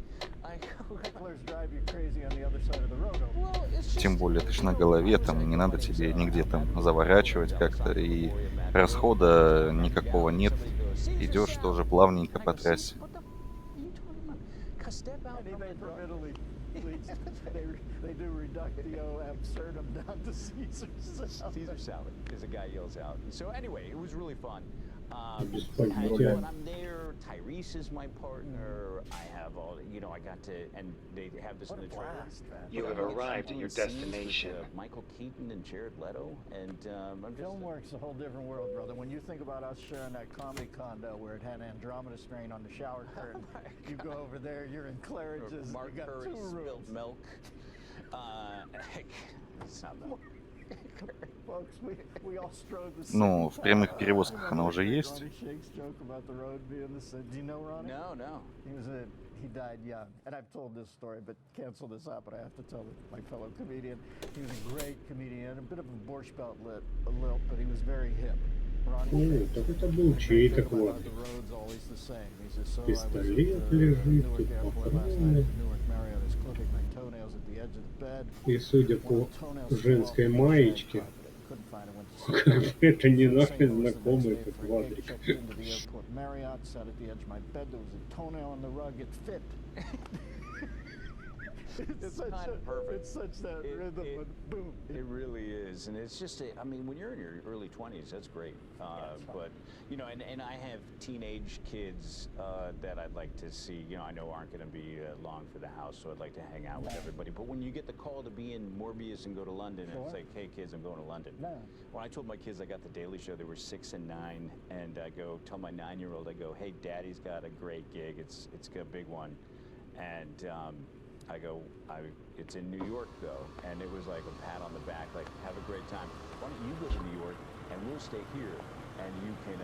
Hecklers drive you crazy on the other side of the road. Well, it's Тем более ты ж на голове, там не надо тебе нигде там заворачивать как-то, и расхода никакого нет. Идешь тоже плавненько по трассе. Step out from the permittedly, they do reductio absurdum down to Caesar salad. Caesar salad, as a guy yells out. So anyway, it was really fun. Господи, When I'm there, Tyrese is my partner. I have all, I got to, and they have this in the trailer. You have arrived at your destination. Michael Keaton and Jared Leto, and I'm just. Film works a whole different world, brother. When you think about us sharing that comedy condo where it had Andromeda strain on the shower curtain, you go over there, you're in Claridge's. Mark you got Curry 2 rooms. spilled milk. It's not milk. Folks, we all strode the Ну, same в прямых path. перевозках она уже есть. Ronnie Shake's joke about the road being the same. Do you know Ronnie? No. He died young, and I've told this story, but cancel this out. But I have to tell my fellow comedian. He was a great comedian, a bit of a Borscht Belt lilt, but he was very hip. Ronnie Так это был чей-то хвост. Пистолет лежит, тут патроны. И судя по женской маечке, это не наш знакомый, это квадрик. It's such that rhythm, but boom. It really is, and it's just, I mean, when you're in your early 20s, that's great. But, and I have teenage kids that I'd like to see, I know aren't going to be long for the house, so I'd like to hang out with everybody. But when you get the call to be in Morbius and go to London, it's like, hey, kids, I'm going to London. When I told my kids I got the Daily Show, they were 6 and 9, and I go, tell my 9-year-old, I go, hey, Daddy's got a great gig. It's a big one. And, I go, it's in New York, though, and it was like a pat on the back, like, have a great time. Why don't you go to New York, and we'll stay here, and you can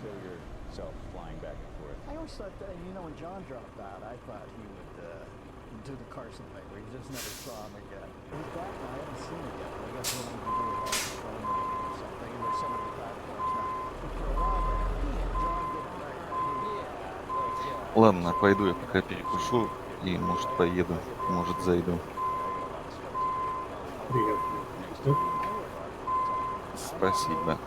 kill yourself flying back and forth. I always thought that, when John dropped out, I thought he would do the Carson thing, where you just never saw him again. He's back now, I haven't seen it yet, but I guess he'll maybe do it on or something, and there's so many platforms now. But for a while there, John did it right. Ладно, пойду я пока перекушу. И, может, поеду, может, зайду. Приятно. Спасибо.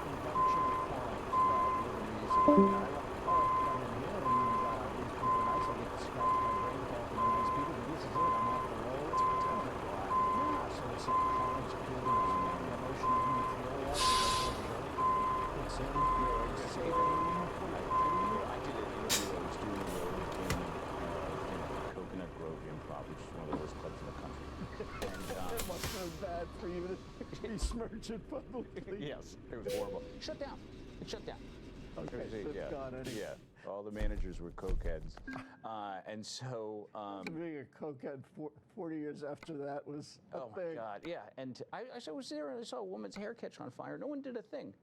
Besmirch it publicly. Yes, it was horrible. Shut down. It shut down. Okay, it's gone anyway. Yeah, all the managers were cokeheads, and so. Being a cokehead 40 years after that was a oh thing. my God, yeah. And I was there and I saw a woman's hair catch on fire. No one did a thing.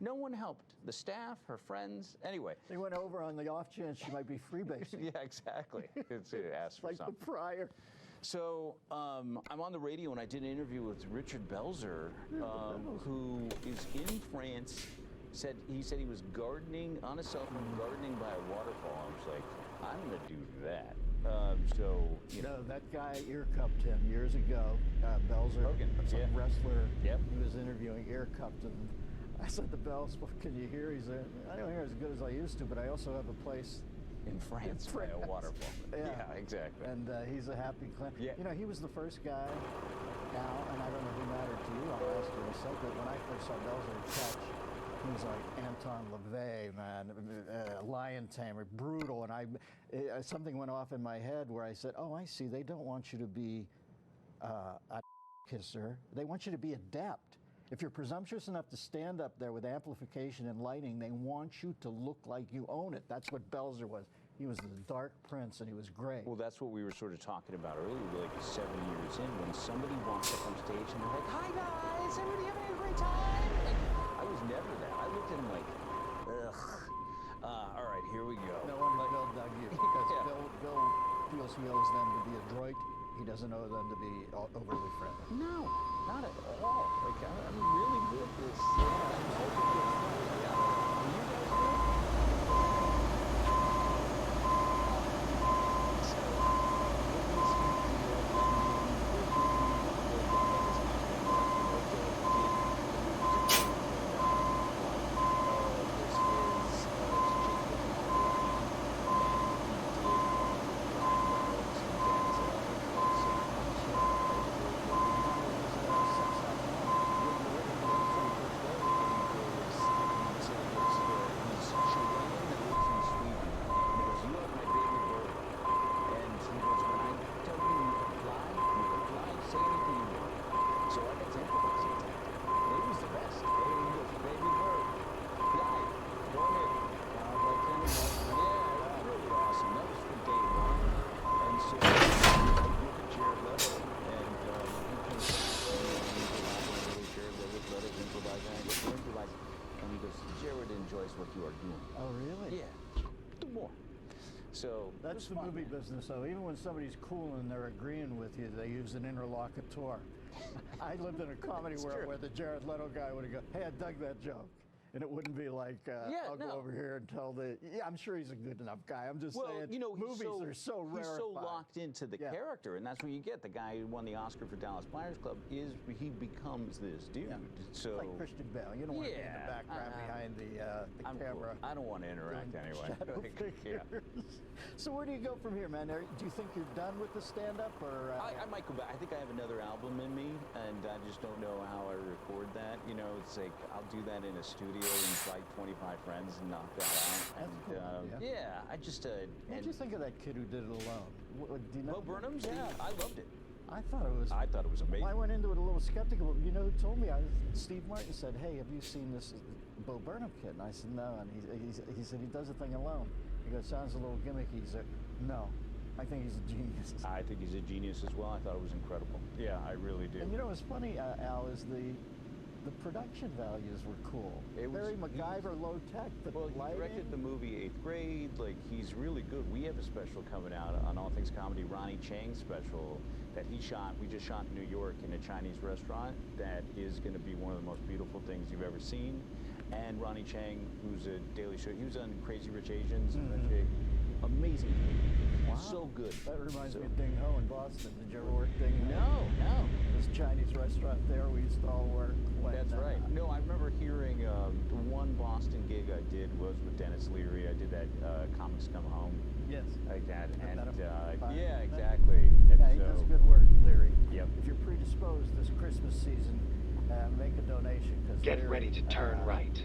No one helped. The staff, her friends. Anyway, they went over on the off chance she might be freebasing. Yeah, exactly. It's asked for like something. The prior. So I'm on the radio and I did an interview with Richard Belzer, who is in France. He said he was gardening on a cell phone, gardening by a waterfall. I was like, I'm gonna do that. That guy ear cupped him years ago. Belzer, some wrestler. Yep. He was interviewing, ear cupped him. I said to Bells, "Well, can you hear?" He said, "I don't hear as good as I used to, but I also have a place." In France, by a waterfall. Yeah, exactly. And he's a happy clan. Yeah. He was the first guy now, and I don't know if he mattered to you, I'll ask you in a second, but when I first saw Belzer catch, he was like Anton LaVey, man, lion tamer, brutal, and something went off in my head where I said, oh, I see, they don't want you to be a kisser, they want you to be adept. If you're presumptuous enough to stand up there with amplification and lighting, they want you to look like you own it. That's what Belzer was. He was the Dark Prince, and he was great. Well, that's what we were sort of talking about earlier, like 7 years in, when somebody walks up on stage and they're like, "Hi guys, everybody having a great time?" And I was never that. I looked at him like, ugh. All right, here we go. No wonder Bill dug you, because Yeah. Bill feels he owes them to be adroit. He doesn't owe them to be overly friendly. No, not at all. Like, I'm really good at this. Yeah, I'm so good at this. Yeah. Are you guys good? What you are doing. Oh, really? Yeah. Do more. So that's the movie business, though. Even when somebody's cool and they're agreeing with you, they use an interlocutor. I lived in a comedy world where the Jared Leto guy would go, "Hey, I dug that joke." And it wouldn't be like, I'll go over here and tell I'm sure he's a good enough guy. I'm just saying, you know, movies are so rarefied. He's so locked into the character, and that's what you get. The guy who won the Oscar for Dallas Buyers Club he becomes this dude. Yeah. So it's like Christian Bale. You don't want to be in the background behind the camera. Cool. I don't want to interact anyway. Yeah. So where do you go from here, man? Do you think you're done with the stand-up, or I might go back. I think I have another album in me, and I just don't know how I record that. You know, it's like I'll do that in a studio and invite 25 friends and knock that out. That's cool. Yeah, I just. What did you think of that kid who did it alone? Do you know? Bo Burnham's? Yeah, I loved it. I thought it was amazing. Well, I went into it a little skeptical. You know who told me? Steve Martin said, "Hey, have you seen this Bo Burnham kid?" And I said, "No." And he said he does a thing alone. He goes, "Sounds a little gimmicky." He said, "No, I think he's a genius." I think he's a genius as well. I thought it was incredible. Yeah, I really do. And you know what's funny, Al, is the production values were cool. Very MacGyver, low tech. Well, he directed the movie 8th Grade. Like, he's really good. We have a special coming out on All Things Comedy, Ronnie Chang's special that he shot. We just shot in New York in a Chinese restaurant. That is going to be one of the most beautiful things you've ever seen. And Ronnie Chang, who's a Daily Show, he was on Crazy Rich Asians. Amazing. Wow. So good. That reminds me of Ding Ho in Boston. Did you ever work Ding No. Ho? This Chinese restaurant there, we used to all work. That's right. No, I remember hearing the one Boston gig I did was with Dennis Leary. I did that Comics Come Home. Yes. Like that. And yeah, exactly. Yeah, he does good work, Leary. Yep. If you're predisposed this Christmas season, make a donation. Get ready to turn right.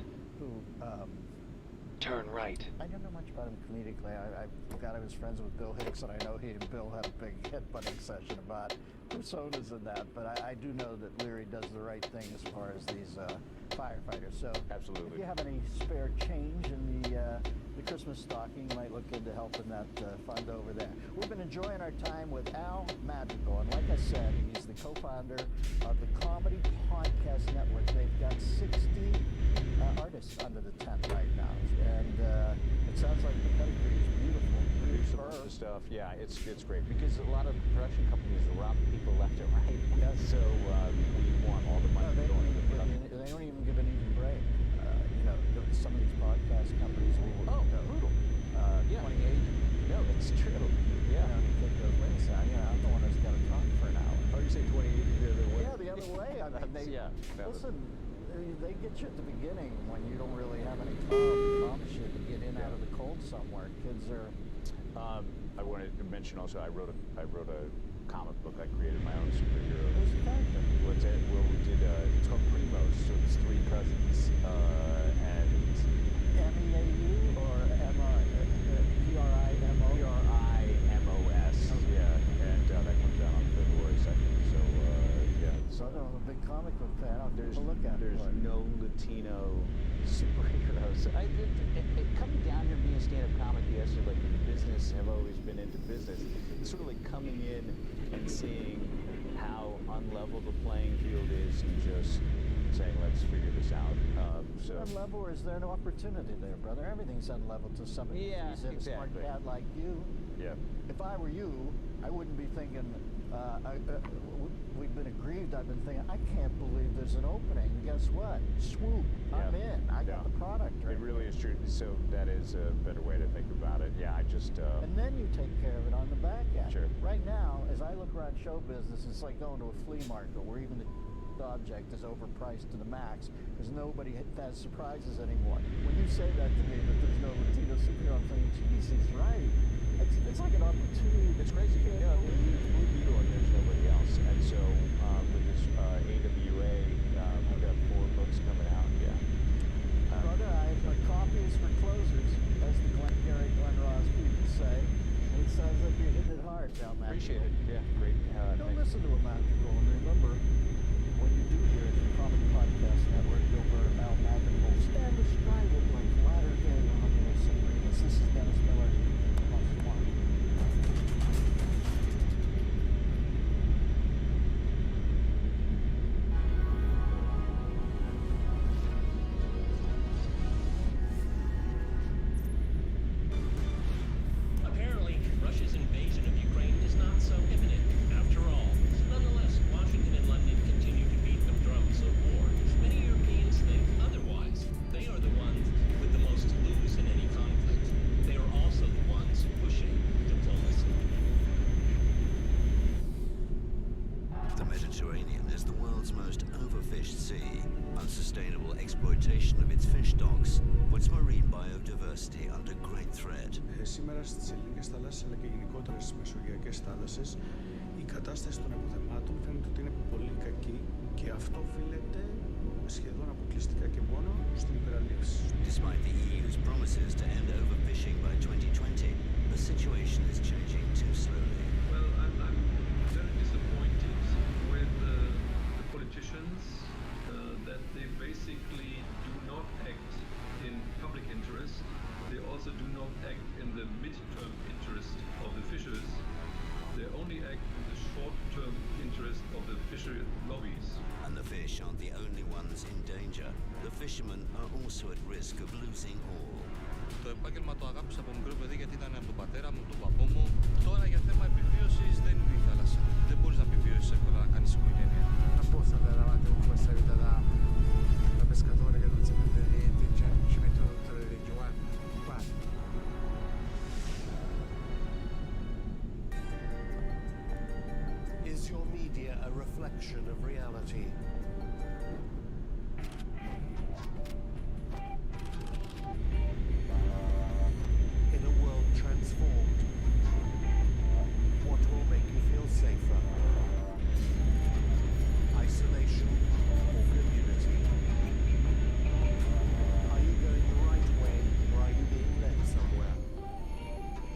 Turn right. I don't know much about him comedically. I forgot I was friends with Bill Hicks, and I know he and Bill had a big headbutting session about personas and that. But I do know that Leary does the right thing as far as these firefighters. So absolutely. If you have any spare change in the Christmas stocking, you might look into helping that fund over there. We've been enjoying our time with Al Madrigal, and like I said, he's the co-founder of the Comedy Podcast Network. They've got 60 artists under the tent right now, and it sounds like the pedigree is beautiful. There's a bunch of stuff. Yeah, it's great because a lot of production companies rob people left and right. Yes. So we want all the money going into the production. They don't even give an even break. Some of these podcast companies will. Oh, brutal. 2080. No, it's true. Yeah. You think goes, wait a second, I'm the one who's got to talk for an hour. Oh, you say 2080 the other way? Yeah, the other way. I mean, listen, they get you at the beginning when you don't really have any promise you to get in out of the cold somewhere. Kids are. I wanted to mention also, I wrote a comic book. I created my own superhero. Who's the character? Well, we did. It's called Primos. So it's 3 cousins, and MEAU or PRIMO? PRIMOS. Yeah, and that comes out on February 2nd. So yeah. So I'm a big comic book fan. to look at. There's no Latino superheroes. Coming down here being a stand-up comic, yes, like in business, have always been into business. It's sort of like coming in and seeing how unlevel the playing field is and just saying, let's figure this out. Unlevel, or is there no opportunity there, brother? Everything's unlevel to somebody who's a smart cat like you. Yeah. If I were you, I wouldn't be thinking, we've been aggrieved. I've been thinking, I can't believe there's an opening. Guess what? Swoop, I'm in. I got the product right. It really is true. So that is a better way to think about it. Yeah, I just... And then you take care of it on the back end. Sure. Right now, as I look around show business, it's like going to a flea market where even the object is overpriced to the max because nobody has surprises anymore. When you say that to me, that there's no Latino superhero, I'm thinking, geez, he's right. It's like an opportunity. It's crazy. Yeah, Blue Beetle and there's nobody else. And so with this AWA, we've got 4 books coming out. Yeah. Brother, I have copies for closers, as the Glenn Ross people say. It sounds like you're hitting it hard down that. Appreciate it. Yeah, great. Don't listen to a magical, and remember, when you do hear it, the Comic Podcast Network, Gilbert, Al Madrigal, stand astride it like latter-day Romulus and Remus. This is Dennis Miller. Apparently, Russia's invasion of Ukraine is not so imminent, after all. Nonetheless, Washington and London continue to beat the drums of war. Many Europeans think otherwise. They are the ones with the most to lose in any conflict. They are also the ones pushing diplomacy. The Mediterranean is the world's most overfished sea. Unsustainable exploitation of its fish stocks puts marine biodiversity under great threat. Σήμερα στις ελληνικές θάλασσες αλλά και γενικότερα στις μεσογειακές θάλασσες η κατάσταση των αποθεμάτων φαίνεται ότι είναι πολύ κακή και αυτό οφείλεται σχεδόν αποκλειστικά και μόνο στην υπεραλίευση. Despite the EU's promises to end overfishing by 2020, the situation is changing too slowly. Well, I'm very disappointed with the politicians that they basically do not act in public interest. They also do not act in the mid-term interest of the fishers. They only act in the short-term interest of the fishery lobbies. And the fish aren't the only ones in danger. The fishermen are also at risk of losing all. Το επάγγελμα το αγάπησα από μικρό παιδί γιατί ήταν από τον πατέρα μου, τον παππού μου. Τώρα για θέμα επιβίωσης δεν είναι η θάλασσα. Δεν μπορείς να επιβιώσεις εύκολα να κάνεις οικογένεια. Non posso andare avanti con questa vita da pescatore che non si prende niente, cioè ci mettono tutte le leggi, guarda. Is your media a reflection of reality? In a world transformed, what will make you feel safer? Isolation or community? Are you going the right way or are you being led somewhere?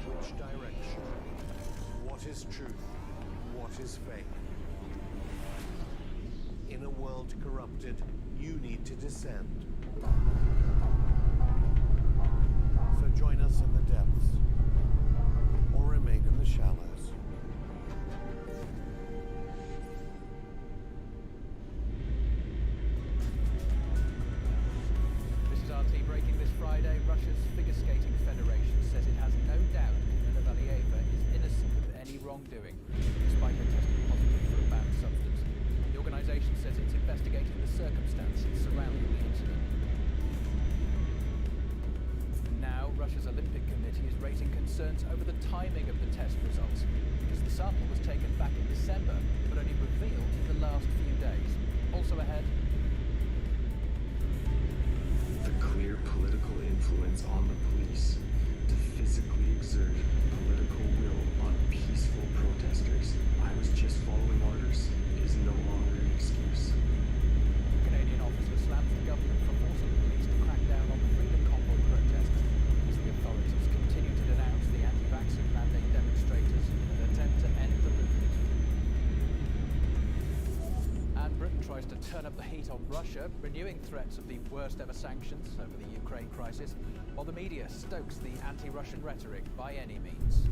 Which direction? What is truth? What is fake? In a world corrupted, you need to descend. So join us in the depths, or remain in the shallows. This is RT breaking this Friday. Russia's Figure Skating Federation says it has no doubt Kamila Valieva is innocent of any wrongdoing, despite her testing positive for a banned substance. The organisation says it's investigating the circumstances surrounding the incident. Now, Russia's Olympic Committee is raising concerns over the timing of the test results, because the sample was taken back in December, but only revealed in the last few days. Also ahead, the clear political influence on the police to physically exert political will on peaceful protesters. I was just following orders. It is no longer an excuse. a Canadian officer slams the government for forcing police to crack down on the Freedom Convoy protesters, as the authorities continue to denounce the anti-vaccine mandate demonstrators in an attempt to end the movement. And Britain tries to turn up the heat on Russia, renewing threats of the worst ever sanctions over the Ukraine crisis, while the media stokes the anti-Russian rhetoric by any means.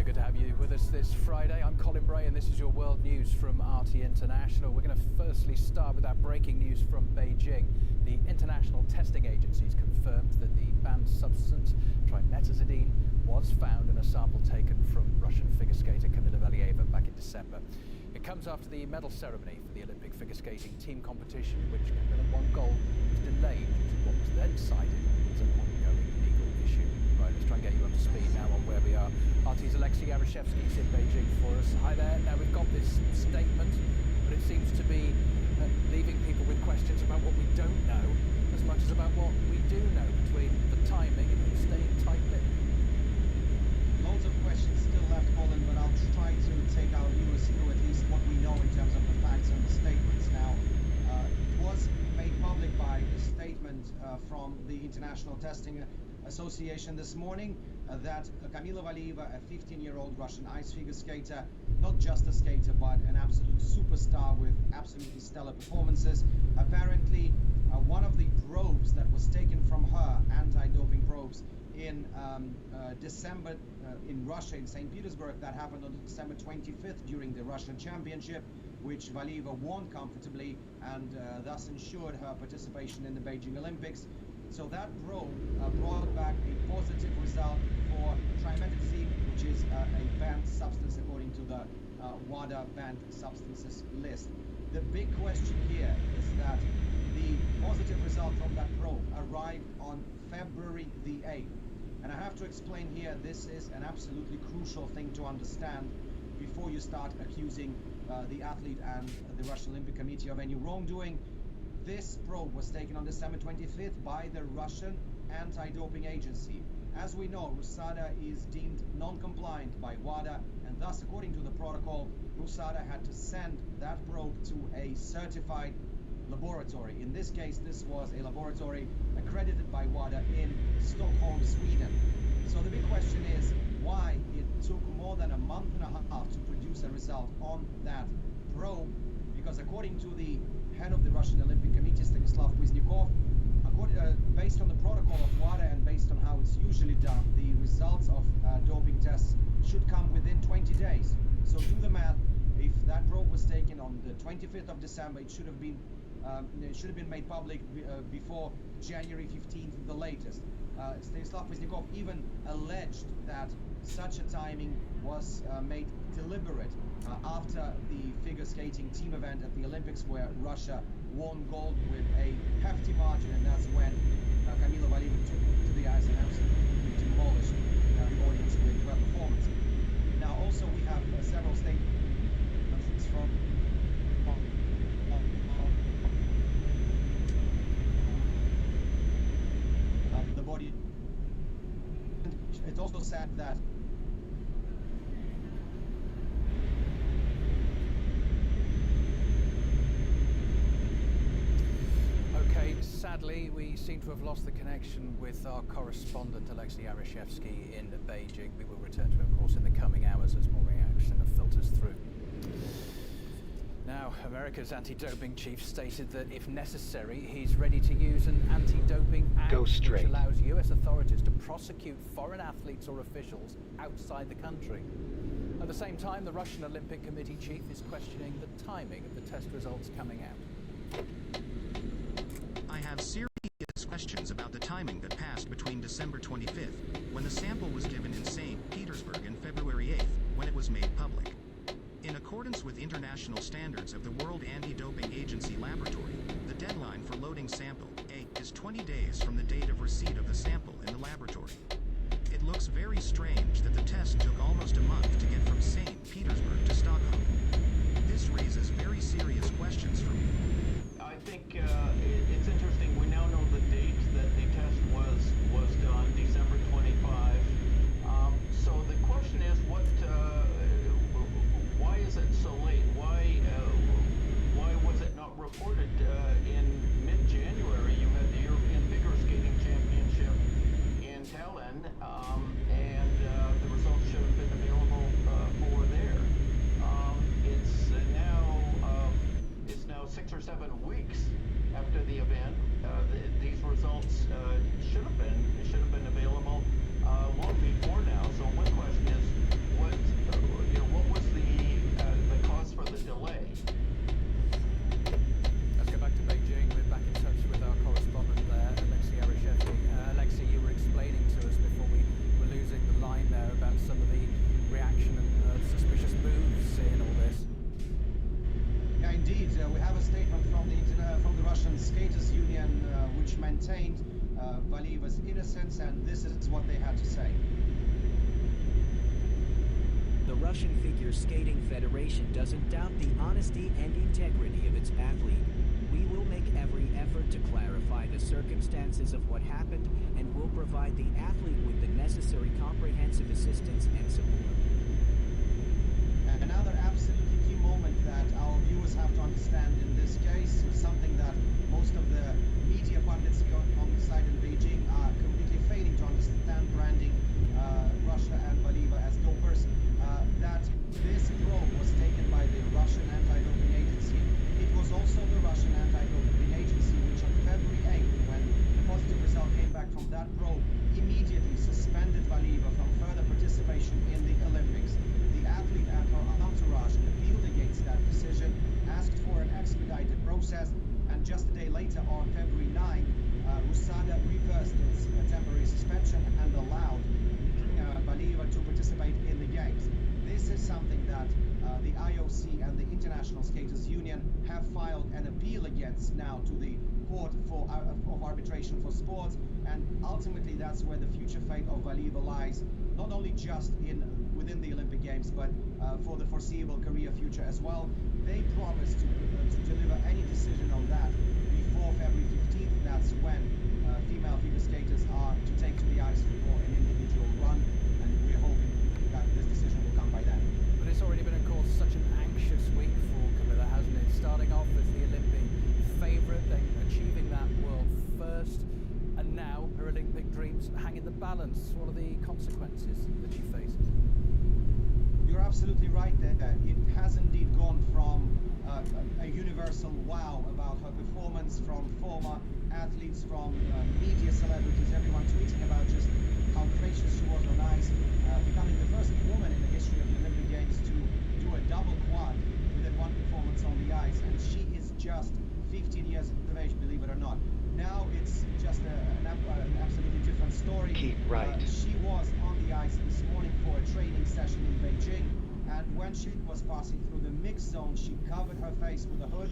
Good to have you with us this Friday. I'm Colin Bray and this is your world news from RT International. We're going to firstly start with that breaking news from Beijing. The International Testing Agencies confirmed that the banned substance, trimetazidine, was found in a sample taken from Russian figure skater Kamila Valieva back in December. It comes after the medal ceremony for the Olympic figure skating team competition, in which Kamila won gold, was delayed due to what was then cited as an ongoing legal issue. Right, let's try and get you up to speed now on where we are. RT's Alexei Yarashevsky is in Beijing for us. Hi there. Now we've got this statement, but it seems to be leaving people with questions about what we don't know as much as about what we do know, between the timing and who's staying tight-lipped. Loads of questions still left, Colin, but I'll try to take our viewers through at least what we know in terms of the facts and the statements. Now, it was made public by a statement from the International Testing Association this morning that Kamila Valieva, a 15-year-old Russian ice figure skater, not just a skater but an absolute superstar with absolutely stellar performances, apparently one of the probes that was taken from her, anti-doping probes, in December in Russia, in St. Petersburg, that happened on December 25th during the Russian Championship, which Valieva won comfortably and thus ensured her participation in the Beijing Olympics. So that probe brought back a positive result for trimetazidine, which is a banned substance according to the WADA banned substances list. The big question here is that the positive result from that probe arrived on February the 8th. And I have to explain here, this is an absolutely crucial thing to understand before you start accusing the athlete and the Russian Olympic Committee of any wrongdoing. This probe was taken on December 25th by the Russian anti-doping agency. As we know, RUSADA is deemed non-compliant by WADA, and thus, according to the protocol, RUSADA had to send that probe to a certified laboratory. In this case, this was a laboratory accredited by WADA in Stockholm, Sweden. So the big question is why it took more than a month and a half to produce a result on that probe, because according to the head of the Russian Olympic Committee, Stanislav Kuznikov, based on the protocol of WADA and based on how it's usually done, the results of doping tests should come within 20 days. So do the math. If that probe was taken on the 25th of December, it should have been made public before January 15th, the latest. Stanislav Kuznikov even alleged that such a timing was made deliberate after the figure skating team event at the Olympics, where Russia won gold with a hefty margin, and that's when Kamila Valieva took to the ice and absolutely demolished the audience with her performance. Now, also we have several statements from the body. It also said that sadly, we seem to have lost the connection with our correspondent Alexei Yarashevsky in Beijing. We will return to him, of course, in the coming hours as more reaction filters through. Now, America's anti-doping chief stated that if necessary, he's ready to use an anti-doping act which allows US authorities to prosecute foreign athletes or officials outside the country. At the same time, the Russian Olympic Committee chief is questioning the timing of the test results coming out. I have serious questions about the timing that passed between December 25th, when the sample was given in St. Petersburg, and February 8th, when it was made public. In accordance with international standards of the World Anti-Doping Agency Laboratory, the deadline for loading sample A is 20 days from the date of receipt of the sample in the laboratory. It looks very strange that the test took almost a month to get from St. Petersburg to Stockholm. This raises very serious questions for me. I think it's interesting. We now know the date that the test was done, December 25. So the question is, why is it so late? Why was it not reported in mid-January? You had the European Figure Skating Championship in Tallinn. skaters union, which maintained Valieva's innocence, and this is what they had to say. The Russian Figure Skating Federation doesn't doubt the honesty and integrity of its athlete. We will make every effort to clarify the circumstances of what happened and will provide the athlete with the necessary comprehensive assistance and support. And another absolutely key moment that our viewers have to understand in this case is something that most of the media pundits here on the site in Beijing are completely failing to understand, branding Russia and Valieva as dopers, that this probe was taken by the Russian anti-doping agency. It was also the Russian anti-doping agency which on February 8th, when the positive result came back from that probe, immediately suspended Valieva from further participation in the Olympics. The athlete and her entourage appealed against that decision, asked for an expedited process, and just a day later, on February 9, USADA reversed its temporary suspension and allowed Valieva to participate in the games. This is something that the IOC and the International Skaters Union have filed an appeal against now to the Court of Arbitration for Sports, and ultimately that's where the future fate of Valieva lies, not only just within the Olympic Games, but for the foreseeable career future as well. They promised to deliver any decision on that before February 15th. That's when female figure skaters are to take to the ice for an individual run, and we're hoping that this decision will come by then. But it's already been, of course, such an anxious week for Camilla, hasn't it? Starting off as the Olympic favourite, then achieving that world first, and now her Olympic dreams hang in the balance. What are the consequences that she faces? You're absolutely right there. It has indeed gone from a universal wow about her performance from former athletes, from media celebrities, everyone tweeting about just how gracious she was on ice, becoming the first woman in the history of the Olympic Games to do a double quad within one performance on the ice, and she is just 15 years of age, believe it or not. Now it's just an absolutely different story. Keep right. She was on the ice this morning for a training session in Beijing, and when she was passing through the mixed zone, she covered her face with a hood.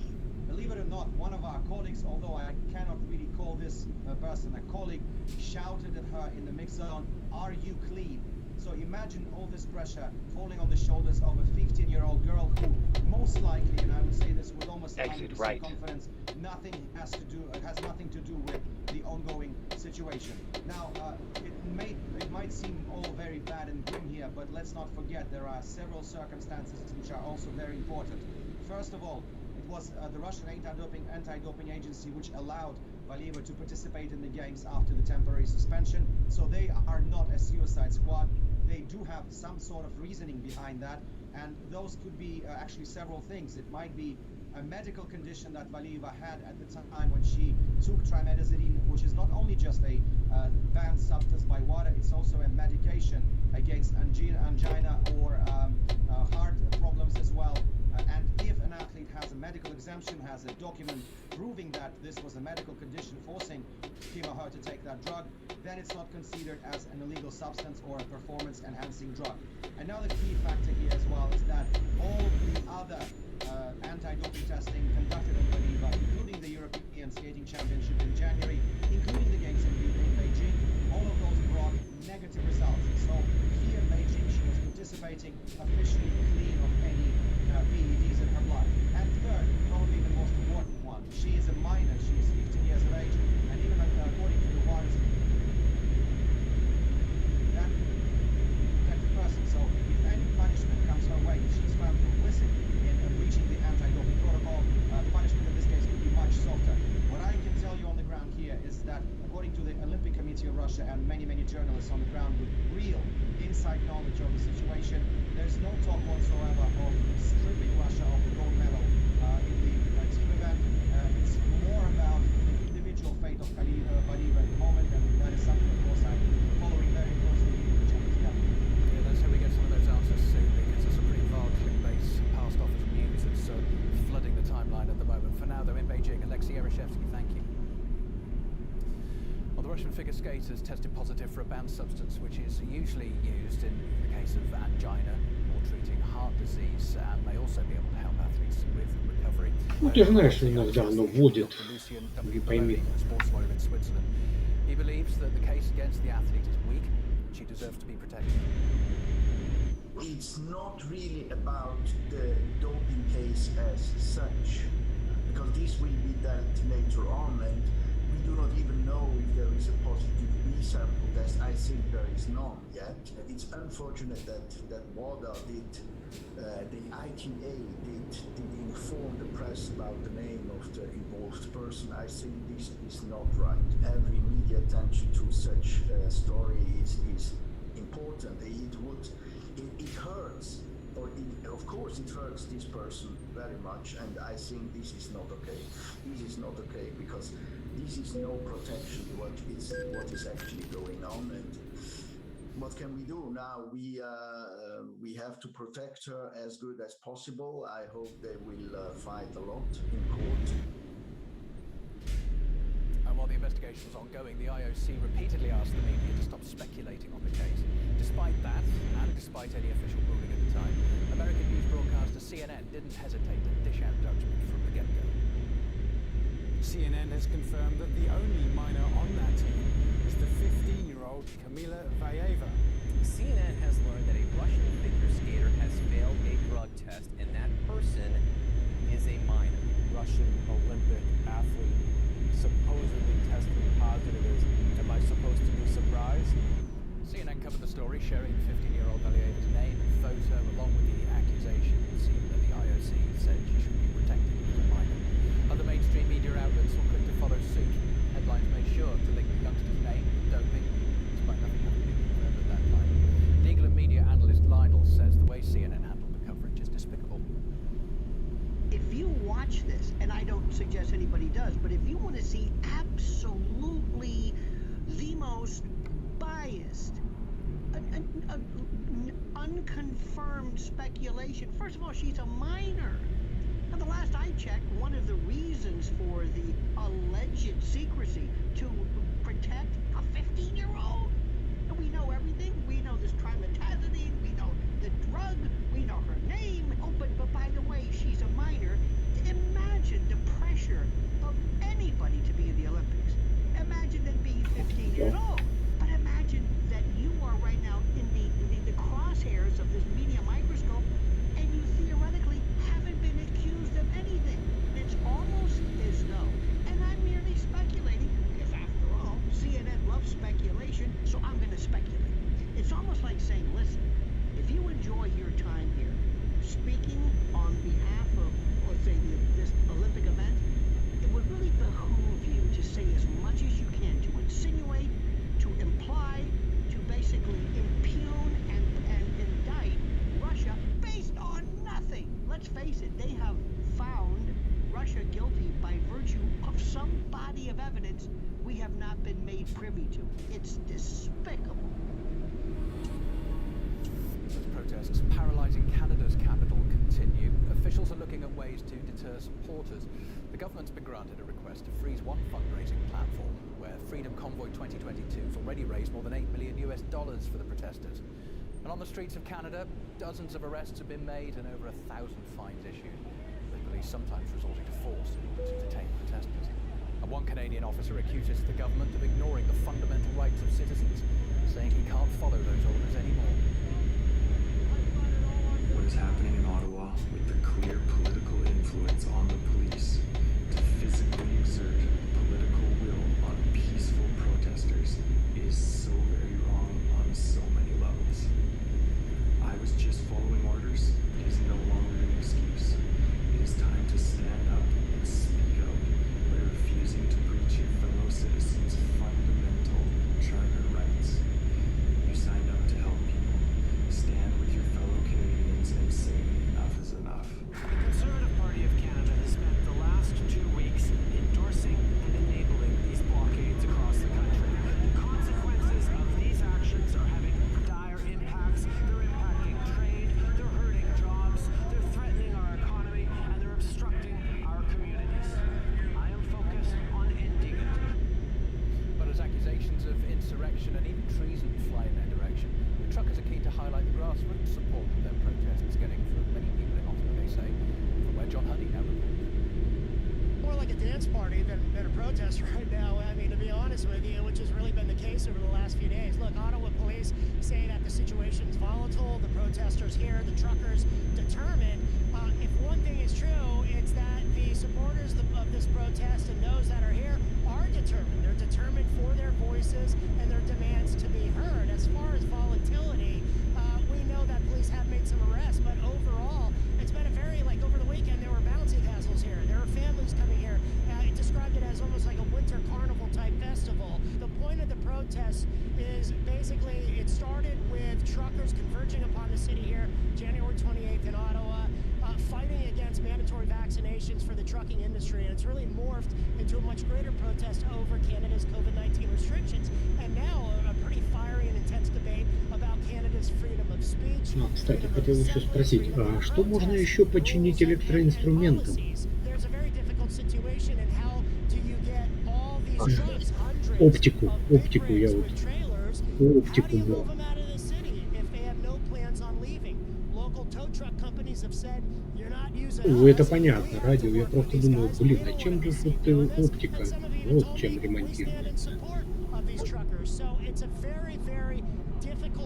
Believe it or not, one of our colleagues, although I cannot really call this person a colleague, shouted at her in the mixed zone, "Are you clean?" So imagine all this pressure falling on the shoulders of a 15-year-old girl who most likely, and I would say this with almost 100% confidence, has nothing to do with the ongoing situation. Now, it might seem all very bad and grim here, but let's not forget there are several circumstances which are also very important. First of all, it was the Russian anti-doping agency which allowed Valieva to participate in the games after the temporary suspension. So they are not a suicide squad. They do have some sort of reasoning behind that, and those could be actually several things. It might be a medical condition that Valieva had at the time when she took trimethazidine, which is not only just a banned substance by WADA, it's also a medication against angina or heart problems as well. And if an athlete has a medical exemption, has a document proving that this was a medical condition forcing him or her to take that drug, then it's not considered as an illegal substance or a performance-enhancing drug. Another key factor here as well is that all the other anti-doping testing conducted on Valieva, including the European Skating Championship in January, including the games in Beijing, all of those brought negative results. So here in Beijing, she was participating officially clean of any PEDs in her blood. And third, probably the most important one, she is a minor. She is 15 years of age, and even according to the WADA's that protected person. So if any punishment comes her way, if she's found complicit in breaching the anti-doping protocol, the punishment in this case could be much softer. What I can tell you on the ground here is that according to the Olympic Committee of Russia and many journalists on the ground with real inside knowledge of the situation, there's no talk whatsoever of stripping Russia of the gold medal in the team event. It's more about the individual fate of Valieva at the moment, and that is something, of course, I'm following very closely in the Chinese government. Yeah, let's hope we get some of those answers soon, because there's some pretty vile clickbaits passed off as news that's flooding the timeline at the moment. For now, though, in Beijing, Alexei Ereshevsky, thank you. Well, the Russian figure skaters tested positive for a banned substance, which is usually used in the case of angina or treating heart disease, and may also be able to help athletes with recovery. discovery. Ну, ты же знаешь, иногда оно вводит, не пойми. A sports lawyer in Switzerland. He believes that the case against the athlete is weak. She deserves to be protected. It's not really about the doping case as such, because this will be dealt later on, and we do not even know if there is a positive B sample test. I think there is none yet. It's unfortunate that WADA did, the ITA did inform the press about the name of the involved person. I think this is not right. Every media attention to such a story is important. It hurts, of course it hurts this person very much, and I think this is not okay. This is not okay because this is no protection what is actually going on, and what can we do now? We have to protect her as good as possible. I hope they will fight a lot in court. And while the investigation was ongoing, the IOC repeatedly asked the media to stop speculating on the case. Despite that, and despite any official ruling at the time, American news broadcaster CNN didn't hesitate to dish out judgment from the get-go. CNN has confirmed that the only minor on that team is the 15-year-old Kamila Valieva. CNN has learned that a Russian figure skater has failed a drug test, and that person is a minor. Russian Olympic athlete supposedly testing positive. Am I supposed to be surprised? CNN covered the story, sharing 15-year-old Valieva's name and photo along with the accusations, even though the IOC said she should be protected as a minor. Other mainstream media outlets were quick to follow suit. Headlines made sure to link the youngster's name with doping, despite nothing having been confirmed at that time. The England media analyst Lionel says the way CNN handled the coverage is despicable. If you watch this, and I don't suggest anybody does, but if you want to see absolutely the most biased, unconfirmed speculation, first of all, she's a minor. Now, the last I checked, one of the reasons for the alleged secrecy to protect a 15-year-old, and we know everything. We know this trimetazidine, we know the drug, we know her name. Oh, but by the way, she's a minor. Imagine the pressure of anybody to be in the Olympics. Imagine them being 15 years old. But imagine that you are right now in the crosshairs of this media microscope, and you theoretically haven't been accused of anything. It's almost as though, and I'm merely speculating, because after all, CNN loves speculation, so I'm going to speculate. It's almost like saying, listen, if you enjoy your time here, speaking on behalf of, let's say, this Olympic event, it would really behoove you to say as much as you can to insinuate, to imply, to basically impugn and indict Russia based on nothing. Let's face it, they have found Russia guilty by virtue of some body of evidence we have not been made privy to. It's despicable. As protests paralysing Canada's capital continue, officials are looking at ways to deter supporters. The government's been granted a request to freeze one fundraising platform where Freedom Convoy 2022 has already raised more than $8 million for the protesters. And on the streets of Canada, dozens of arrests have been made and over 1,000 fines issued, with police sometimes resorting to force in order to detain protesters. And one Canadian officer accuses the government of ignoring the fundamental rights of citizens, saying he can't follow those orders anymore. What is happening in Ottawa with the clear political influence on the police to physically exert political will on peaceful protesters is so very wrong on so many levels. I was just following orders. It is no longer an excuse. It is time to stand up and speak out by refusing to breach your fellow citizens' fundamental charter rights. You signed up to help people. dance party than a protest right now. I mean, to be honest with you, which has really been the case over the last few days. Look, Ottawa police say that the situation's volatile. The protesters here, the truckers, determined. If one thing is true, it's that the supporters of this protest and those that are here are determined. They're determined for their voices and their demands to be heard. As far as volatility, we know that police have made some arrests, but overall, it's been a very, like over the weekend, there were bouncy castles here. There are families coming here. It described it as almost like a winter carnival type festival. The point of the protest is basically it started with truckers converging upon the city here January 28th in Ottawa, fighting against mandatory vaccinations for the trucking industry, and it's really morphed into a much greater protest over Canada's COVID-19 restrictions, and now a pretty fiery and intense debate about Canada's freedom of speech. Кстати, хотел еще спросить, а что можно еще починить электроинструментом? Оптику я вот. Оптику, да. Это понятно, радио. Я просто думаю, блин, а чем же тут оптика? Вот чем ремонтируется.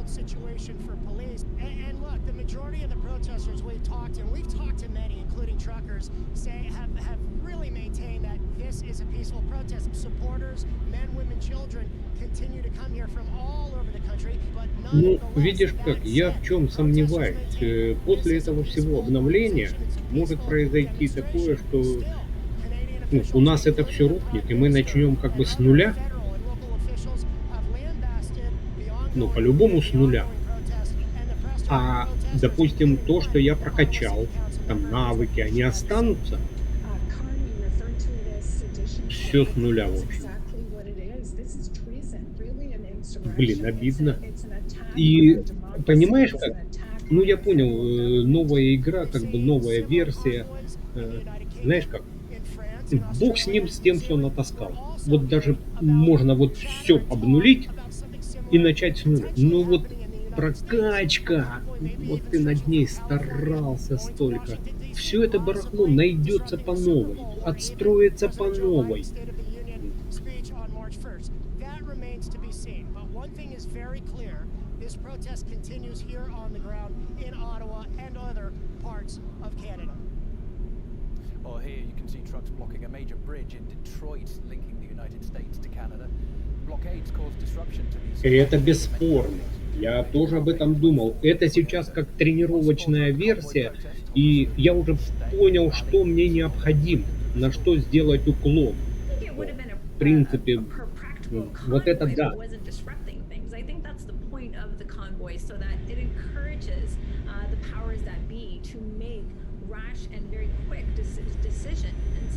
Situation for police. And look, the majority of the protesters we've talked to many, including truckers, have really maintained that this is a peaceful protest. Supporters, men, women, children continue to come here from all over the country, but none of the видишь как, я в чем сомневаюсь. После этого всего обновления может произойти такое, что у нас это все рухнет, и мы начнем как бы с нуля. По-любому с нуля. А, допустим, то, что я прокачал, там навыки, они останутся. Все с нуля, в общем. Блин, обидно. И понимаешь как? Я понял, новая игра, как бы новая версия. Знаешь как? Бог с ним, с тем, что натаскал. Вот даже можно вот все обнулить и начать с нуля. Прокачка, вот ты над ней старался столько. Все это барахло найдется по новой, отстроится по новой. Here you can see trucks blocking a major bridge in Detroit, linking the United States to Canada. Blockades cause disruption to these. Это бесспорно. Я тоже об этом думал. Это сейчас как тренировочная версия, и я уже понял, что мне необходимо, на что сделать уклон. В принципе, вот это да. Rash and very quick decisions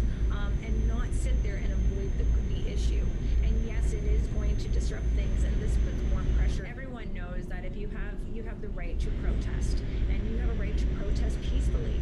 and not sit there and avoid the issue. And yes, it is going to disrupt things, and this puts more pressure. Everyone knows that if you have the right to protest, and you have a right to protest peacefully.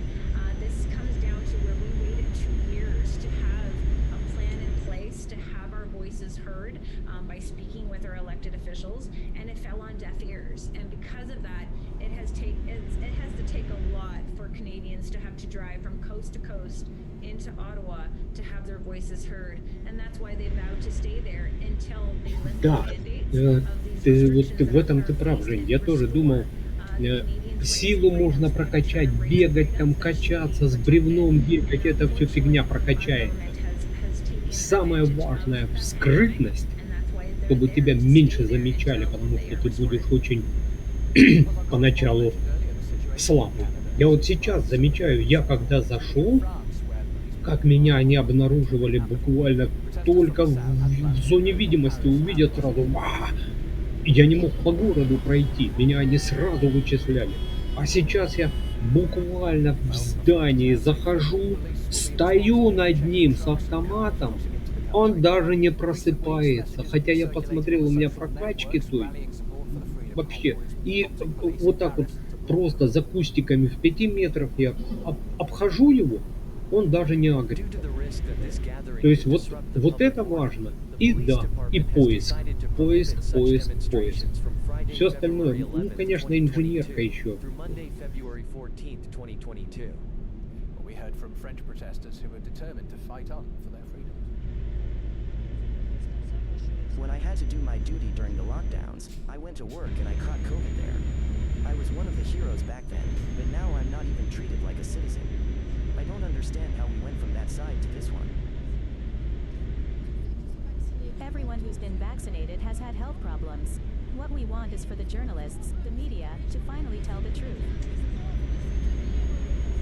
This comes down to where we waited 2 years to have a plan in place to have our voices heard by speaking with our elected officials, and it fell on deaf ears. And because of that, it has to take a lot for Canadians to have to drive from coast to coast into Ottawa to have their voices heard, and that's why they vowed to stay there until they lift the mandates. Ты в этом ты прав, Жень. Я тоже думал, силу можно прокачать, бегать там, качаться, с бревном бегать, это все фигня прокачает. Самое важное — скрытность, чтобы тебя меньше замечали, потому что ты будешь очень поначалу слабый. Я вот сейчас замечаю, я когда зашел, как меня они обнаруживали буквально только в зоне видимости, увидят сразу, я не мог по городу пройти, меня они сразу вычисляли. А сейчас я буквально в здании захожу, стою над ним с автоматом, он даже не просыпается, хотя я посмотрел, у меня прокачки той вообще, и вот так вот просто за кустиками в 5 метрах я обхожу его, он даже не агрит. То есть вот это важно. И да, и поиск. Все остальное, конечно, инженерка еще. we heard from French protesters who were determined to fight on for their freedoms. When I had to do my duty during the lockdowns, I went to work and I caught COVID there. I was one of the heroes back then, but now I'm not even treated like a citizen. I don't understand how we went from that side to this one. Everyone who's been vaccinated has had health problems. What we want is for the journalists, the media, to finally tell the truth.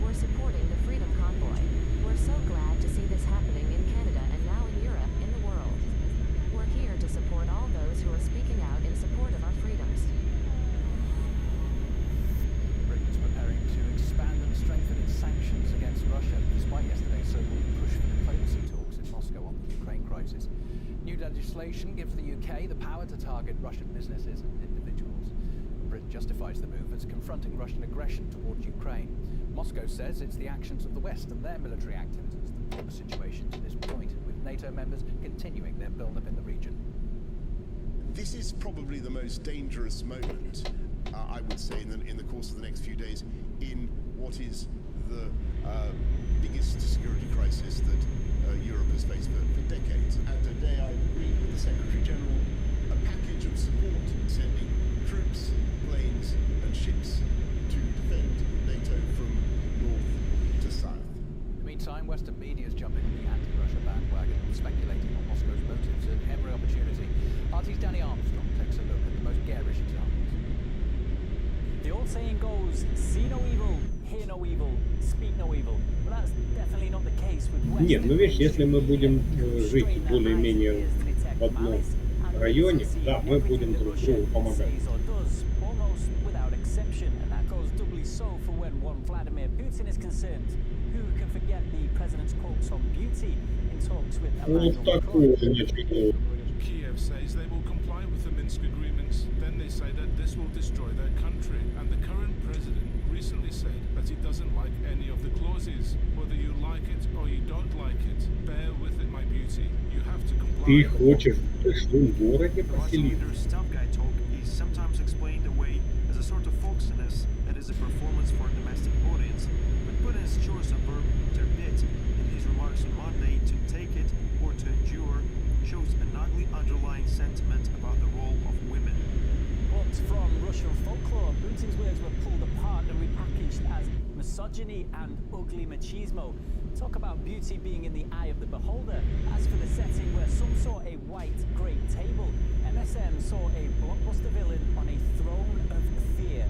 We're supporting the Freedom Convoy. We're so glad to see this happening in Canada and now in Europe, in the world. We're here to support all those who are speaking out in support of our freedoms. Britain's preparing to expand and strengthen its sanctions against Russia, despite yesterday's so-called push for diplomacy talks in Moscow on the Ukraine crisis. New legislation gives the UK the power to target Russian businesses and individuals. Britain justifies the move as confronting Russian aggression towards Ukraine. Moscow says it's the actions of the West and their military activities that brought the situation to this point, with NATO members continuing their build-up in the region. This is probably the most dangerous moment, I would say, in the course of the next few days, in what is the biggest security crisis that Europe has faced for decades. And today I agreed with the Secretary General a package of support, sending troops, planes and ships to defend NATO from north to south. In the meantime, Western media is jumping on the anti-Russia bandwagon and speculating on Moscow's motives at every opportunity. RT's Danny Armstrong takes a look at the most garish examples. The old saying goes, see no evil, hear no evil, speak no evil. But that's definitely not the case with Western. Нет, ну видишь, если мы будем жить более-менее в одном районе, да, мы будем друг другу помогать. Almost without exception, and that goes doubly so for when one Vladimir Putin is concerned. Who can forget the president's quotes on beauty in talks with Вот такое, значит, Kiev says they will comply with the Minsk agreements. Then they say that this will destroy their country. And the current president recently said that he doesn't like any of the clauses. Whether you like it or you don't like it, bear with it, my beauty. You have to comply. Ты хочешь в своем городе поселиться? Leader's tough guy talk is sometimes explained away as a sort of folksiness that is a performance for a domestic audience. But Putin's choice of verb ter bit in his remarks on Monday, to take it or to endure, shows an ugly underlying sentiment about the role of women. But from Russian folklore, Putin's words were pulled apart and repackaged as misogyny and ugly machismo. Talk about beauty being in the eye of the beholder. As for the setting where some saw a white great table, MSM saw a blockbuster villain on a throne of fear.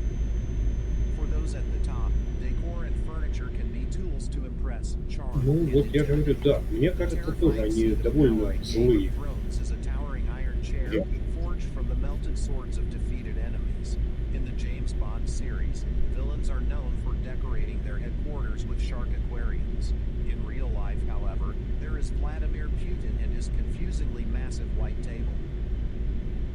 For those at the top, decor and furniture can be tools to impress, charm. Ну вот я же говорю, да, мне кажется, тоже они довольно злые. Is a towering iron chair forged from the melted swords of defeated enemies. In the James Bond series, villains are known for decorating their headquarters with shark aquariums. In real life, however, there is Vladimir Putin and his confusingly massive white table.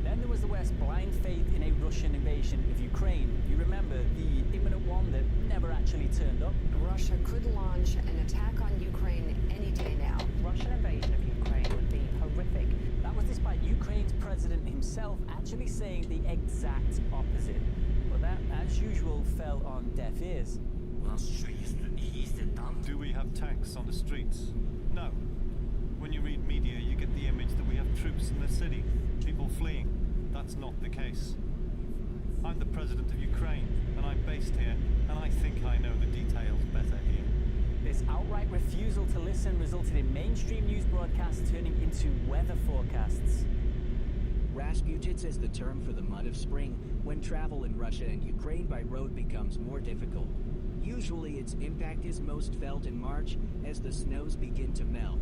Then there was the West's blind faith in a Russian invasion of Ukraine. You remember the imminent one that never actually turned up? Russia could launch an attack on Ukraine any day now. Russian invasion of Ukraine would be horrific. That was despite Ukraine's president himself actually saying the exact opposite. But that, as usual, fell on deaf ears. Do we have tanks on the streets? No. When you read media, you get the image that we have troops in the city, people fleeing. That's not the case. I'm the president of Ukraine, and I'm based here, and I think I know the details better here. This outright refusal to listen resulted in mainstream news broadcasts turning into weather forecasts. Rasputin is the term for the mud of spring, when travel in Russia and Ukraine by road becomes more difficult. Usually its impact is most felt in March as the snows begin to melt.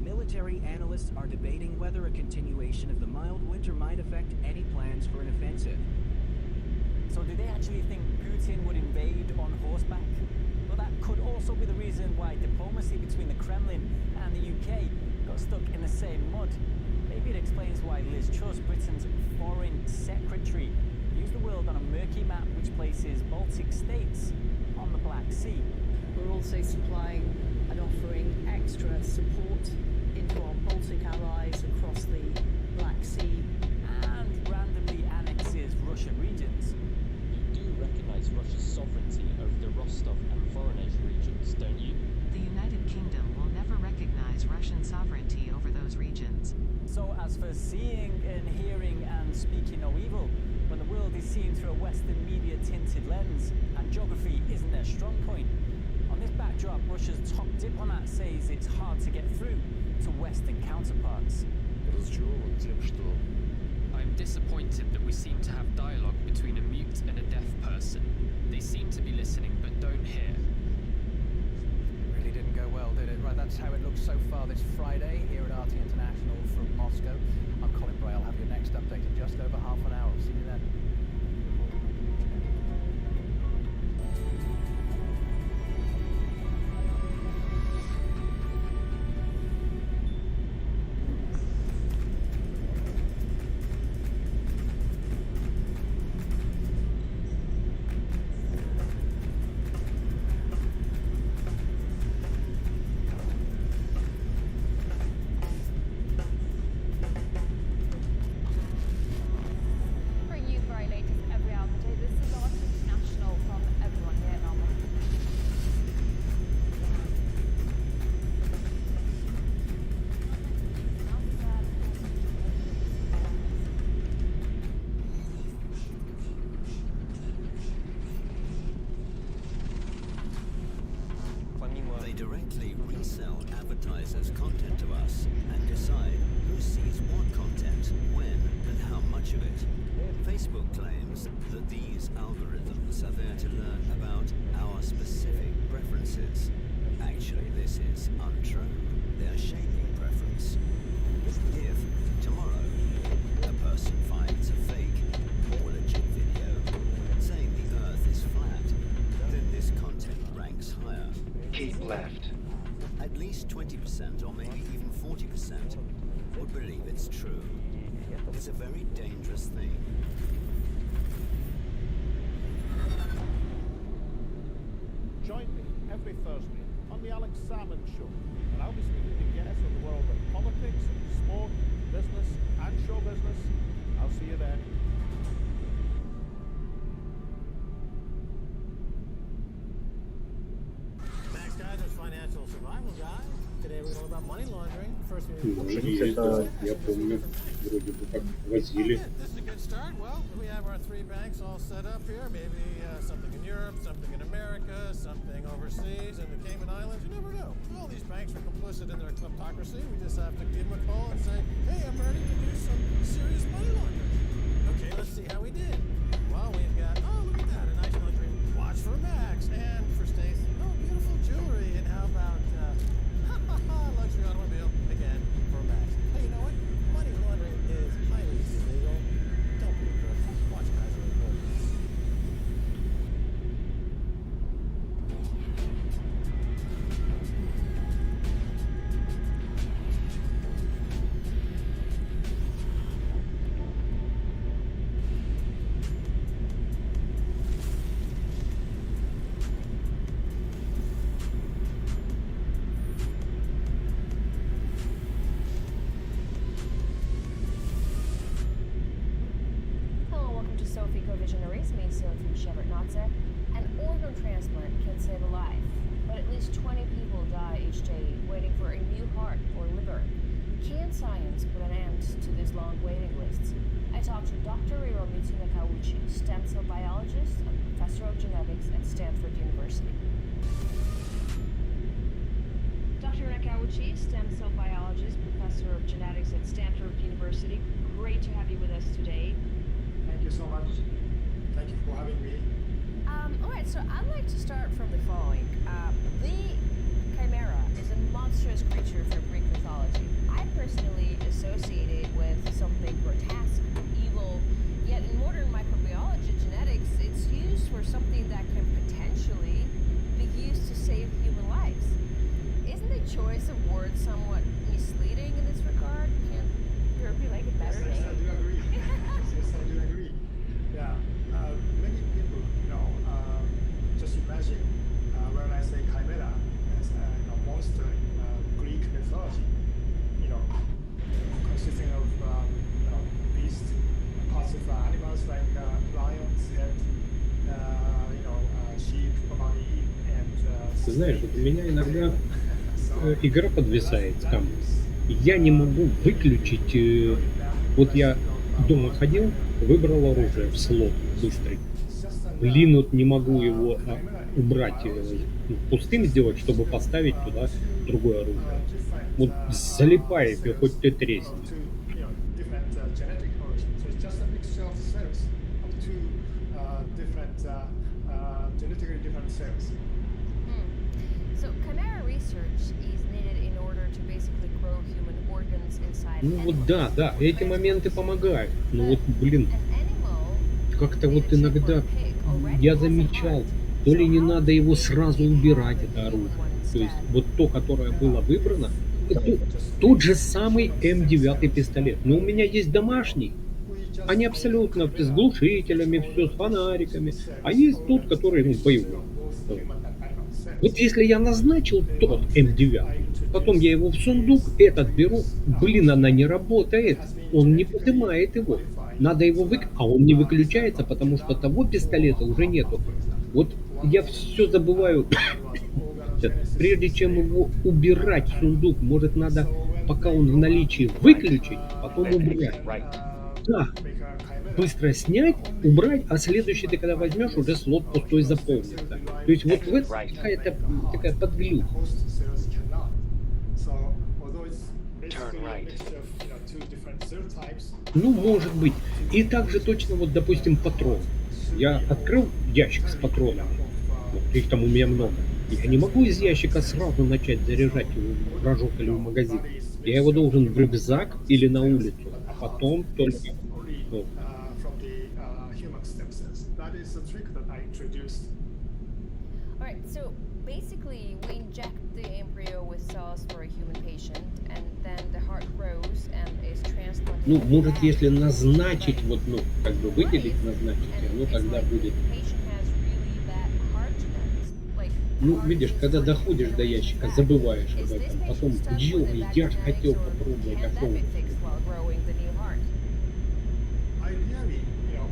Military analysts are debating whether a continuation of the mild winter might affect any plans for an offensive. So do they actually think Putin would invade on horseback? Well, that could also be the reason why diplomacy between the Kremlin and the UK got stuck in the same mud. Maybe it explains why Liz Truss, Britain's foreign secretary, used the world on a murky map which places Baltic states on the Black Sea. We're also supplying and offering extra support into our Baltic allies across the Black Sea. And randomly annexes Russian regions. You do recognise Russia's sovereignty over the Rostov and Voronezh regions, don't you? challenge Russian sovereignty over those regions. So as for seeing and hearing and speaking no evil, when the world is seen through a Western media tinted lens and geography isn't their strong point, on this backdrop, Russia's top diplomat says it's hard to get through to Western counterparts. I'm disappointed that we seem to have dialogue between a mute and a deaf person. They seem to be listening but don't hear. It really didn't go well, did it? Right, that's how it looks so far this Friday here at RT International from Moscow. I'm Colin Bray. I'll have your next update in just over half an hour. See you then. They directly resell advertisers' content to us and decide who sees what content, when, and how much of it. Facebook claims that these algorithms are there to learn about our specific preferences. Actually, this is untrue. They're shaping preference. If, tomorrow, a person finds a fake or legit video saying the Earth is flat, then this content ranks higher. Keep left. At least 20% or maybe even 40% would believe it's true. It's a very dangerous thing. Join me every Thursday on the Alex Salmon Show, and I'll be speaking to guests on the world of politics, sport, business, and show business. I'll see you then. Max Geyser's financial survival guide. Today we're going to learn about money laundering. First we Это я помню, вроде бы как возили. This is a good start. Well, we have our three banks all set up here. Maybe something in Europe, something in America, something overseas, in the Cayman Islands. You never know. All these banks are complicit in their kleptocracy. We just have to give them a call and say, hey, I'm ready to do some serious money laundering. Okay, let's see how we did. Well, we've got, oh, look at that, a nice luxury watch for Max and for Stacy. Oh, beautiful jewelry. And how about luxury automobile again for Max? Hey, you know what? Money laundering is highly illegal. Don't be a crook. Watch guys are important. Hello, welcome to Sophie Co-Visionaries, me, Sophie Shepard-Notze. An organ transplant can save a life, but at least 20 people die each day waiting for a new heart or liver. Can science put an end to these long waiting lists? I talked to Dr. Hiromitsu Nakauchi, stem cell biologist and professor of genetics at Stanford University. Dr. Nakauchi, stem cell biologist, professor of genetics at Stanford University. Great to have you with us today. Thank you so much. Thank you for having me. All right, so I'd like to start from the following. The chimera is a monstrous creature from Greek mythology. I personally associate it with something grotesque, evil, yet in modern microbiology genetics, it's used for something that can potentially be used to save human lives. Isn't the choice of words somewhat misleading in this regard? Can there be like a better Yes, name? I do agree. Yes, I do agree. Yeah, many people, just imagine when I say chimera as a monster in Greek mythology, consisting of beasts, parts of animals like lions and sheep, bunny, and Ты знаешь, вот у меня иногда игра подвисает там. Я не могу выключить. Вот я дома ходил, выбрал оружие в слот быстрый. Блин, вот не могу его убрать, пустым сделать, чтобы поставить туда другое оружие. Вот залипает, и хоть ты тресни. Different genetic origin. So it's just a mixture of cells of two different, genetically different cells. So chimera research is needed in order to basically grow human organs inside Ну вот animals. да, эти моменты помогают. Но вот, блин, An animal как-то made вот a chip or a иногда pig already я has a замечал, heart. то ли So не how надо can его we сразу have убирать, a это human оружие. one То есть instead? вот то, которое было выбрано, Just тот make же самый human stem М9 cells. пистолет. Но у меня есть домашний. We just Они make абсолютно с chimera глушителями, all все the с фонариками. А cells, есть тот, organs, который, a ну, mixture боевой. of both Вот. human and animal Вот cells. если я назначил The тот one trick М9, I потом я introduced его в сундук, is этот to беру, use блин, она не that работает, has been он не genetically поднимает его. modified Надо его so that а он не this выключается, weapon потому что cannot того пистолета or уже harm, нету. for example. Вот One я organ, все забываю. one was organogenesis Прежде чем stable, его убирать в animal. сундук, может, надо, So when пока they он в grow up, наличии, выключить, потом they убрать. can, Да, make a chimera. быстро снять, Only убрать, а следующий ты human когда возьмешь, уже nucleus слот or пустой human stem cells заполнится. derived То есть вот в from этом can какая-то make a heart, такая but подглюк. host cells cannot. So although it's basically a mixture of two different cell types, Ну, может быть. И также точно, вот, допустим, патрон. Я открыл ящик с патронами. Вот, их там у меня много. Я не могу из ящика сразу начать заряжать в рожок или в магазин. Я его должен в рюкзак или на улицу, а потом только... Вот. from the human stem cells. That is a trick that I introduced. Alright, so basically we inject the embryo with cells for a human patient, and then the heart grows and is transplanted. Ну, to the может, lab. если назначить, вот, ну, как бы выделить, назначить, оно тогда будет... Ну, видишь, когда доходишь до ящика, забываешь об этом. Потом, ё, я ж хотел попробовать, а что? Ideally,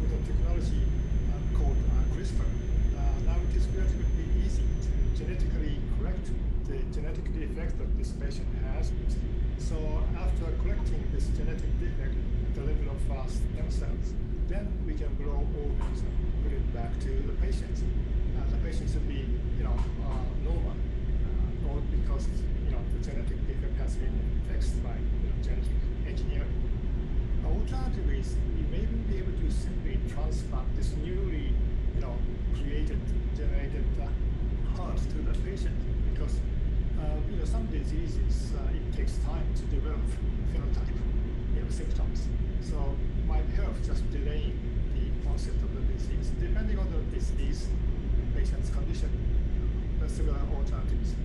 with a technology called CRISPR, now it is relatively easy to genetically correct the genetic defect that this patient has. So after correcting this genetic defect at the level of stem cells, then we can grow organs and put it back to the patient. The patient should be, normal, or because the genetic defect has been fixed by genetic engineering. Alternatively, we may be able to simply transplant this newly, created, generated heart to the patient because, some diseases it takes time to develop phenotype, symptoms. So it might help just delaying the onset of the disease, depending on the disease patient's condition. There are several alternatives.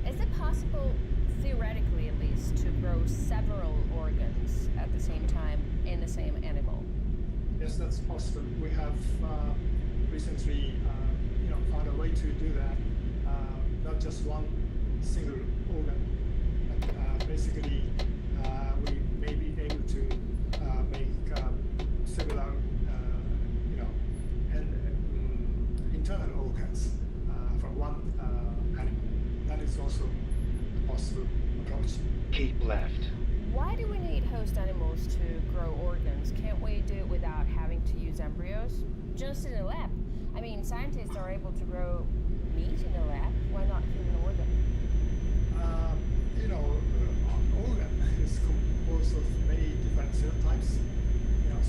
Is it possible, theoretically at least, to grow several organs at the same time in the same animal? Yes, that's possible. We have recently, found a way to do that. Not just one single organ, but basically we may be able to make several, internal organs from one animal. That is also a possible approach. Keep left. Why do we need host animals to grow organs? Can't we do it without having to use embryos? Just in a lab. I mean, scientists are able to grow meat in a lab. Why not human organ? Organ is composed of many different cell types,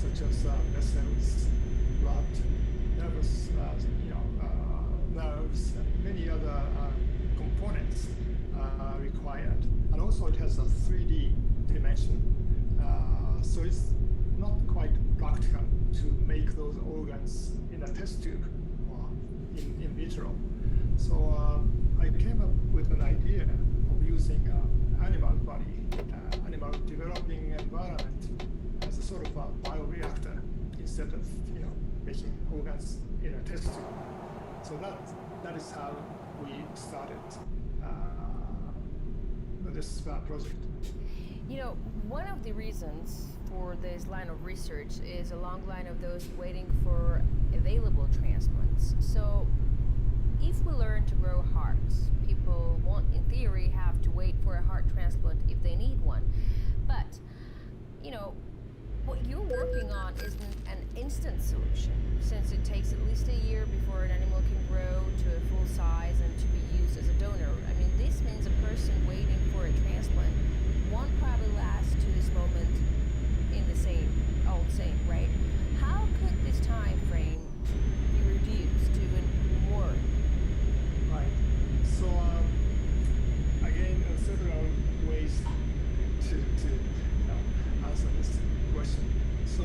such as vessels, blood, nervous, nerves, and many other components required. And also it has a 3D dimension, so it's not quite practical to make those organs in a test tube or in vitro. So I came up with an idea of using animal body, animal developing environment as a sort of a bioreactor instead of making organs in a test tube. So that is how we started this project. One of the reasons for this line of research is a long line of those waiting for available transplants. So if we learn hard to grow hearts. People won't, in theory, have to wait for a heart transplant if they need one. But, you know, what you're working on isn't an instant solution, since it takes at least a year before an animal can grow to a full size and to be used as a donor. I mean, this means a person waiting for a transplant won't probably last to this moment in the same, right? How could this time frame be reduced to even more? Right. So again, several ways to answer this question. So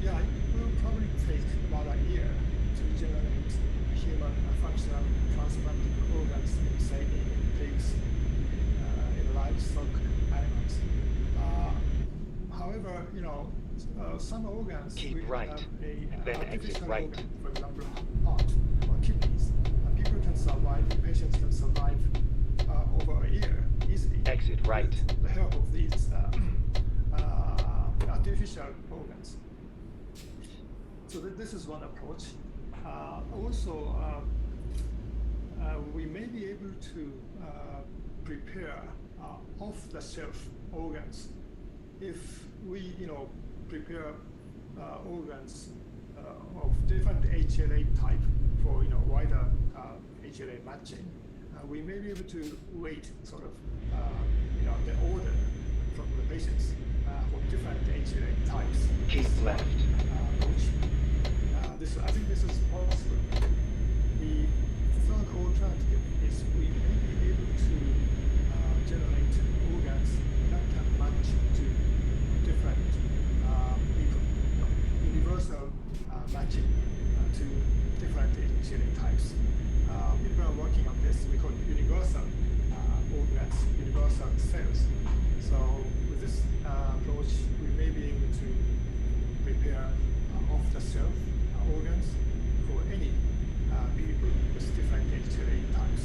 yeah, it will probably take about a year to generate human functional transplanted organs in, say, in pigs, in livestock animals. However, some organs Keep right, have and a then artificial exit right. organ, for example, heart or kidneys. People can survive, patients can survive over a year easily. Exit right. With the help of these artificial organs. So this is one approach. Also, we may be able to prepare off-the-shelf organs if we, prepare organs of different HLA type for, wider HLA matching. We may be able to wait sort of, the order from the patients for different HLA types. Keep left. I think this is possible. The third alternative is we may be able to generate organs that can match to different people, universal matching to different HLA types. People are working on this. We call it universal organs, universal cells. So with this approach, we may be able to prepare off-the-shelf organs for any people with different HLA types.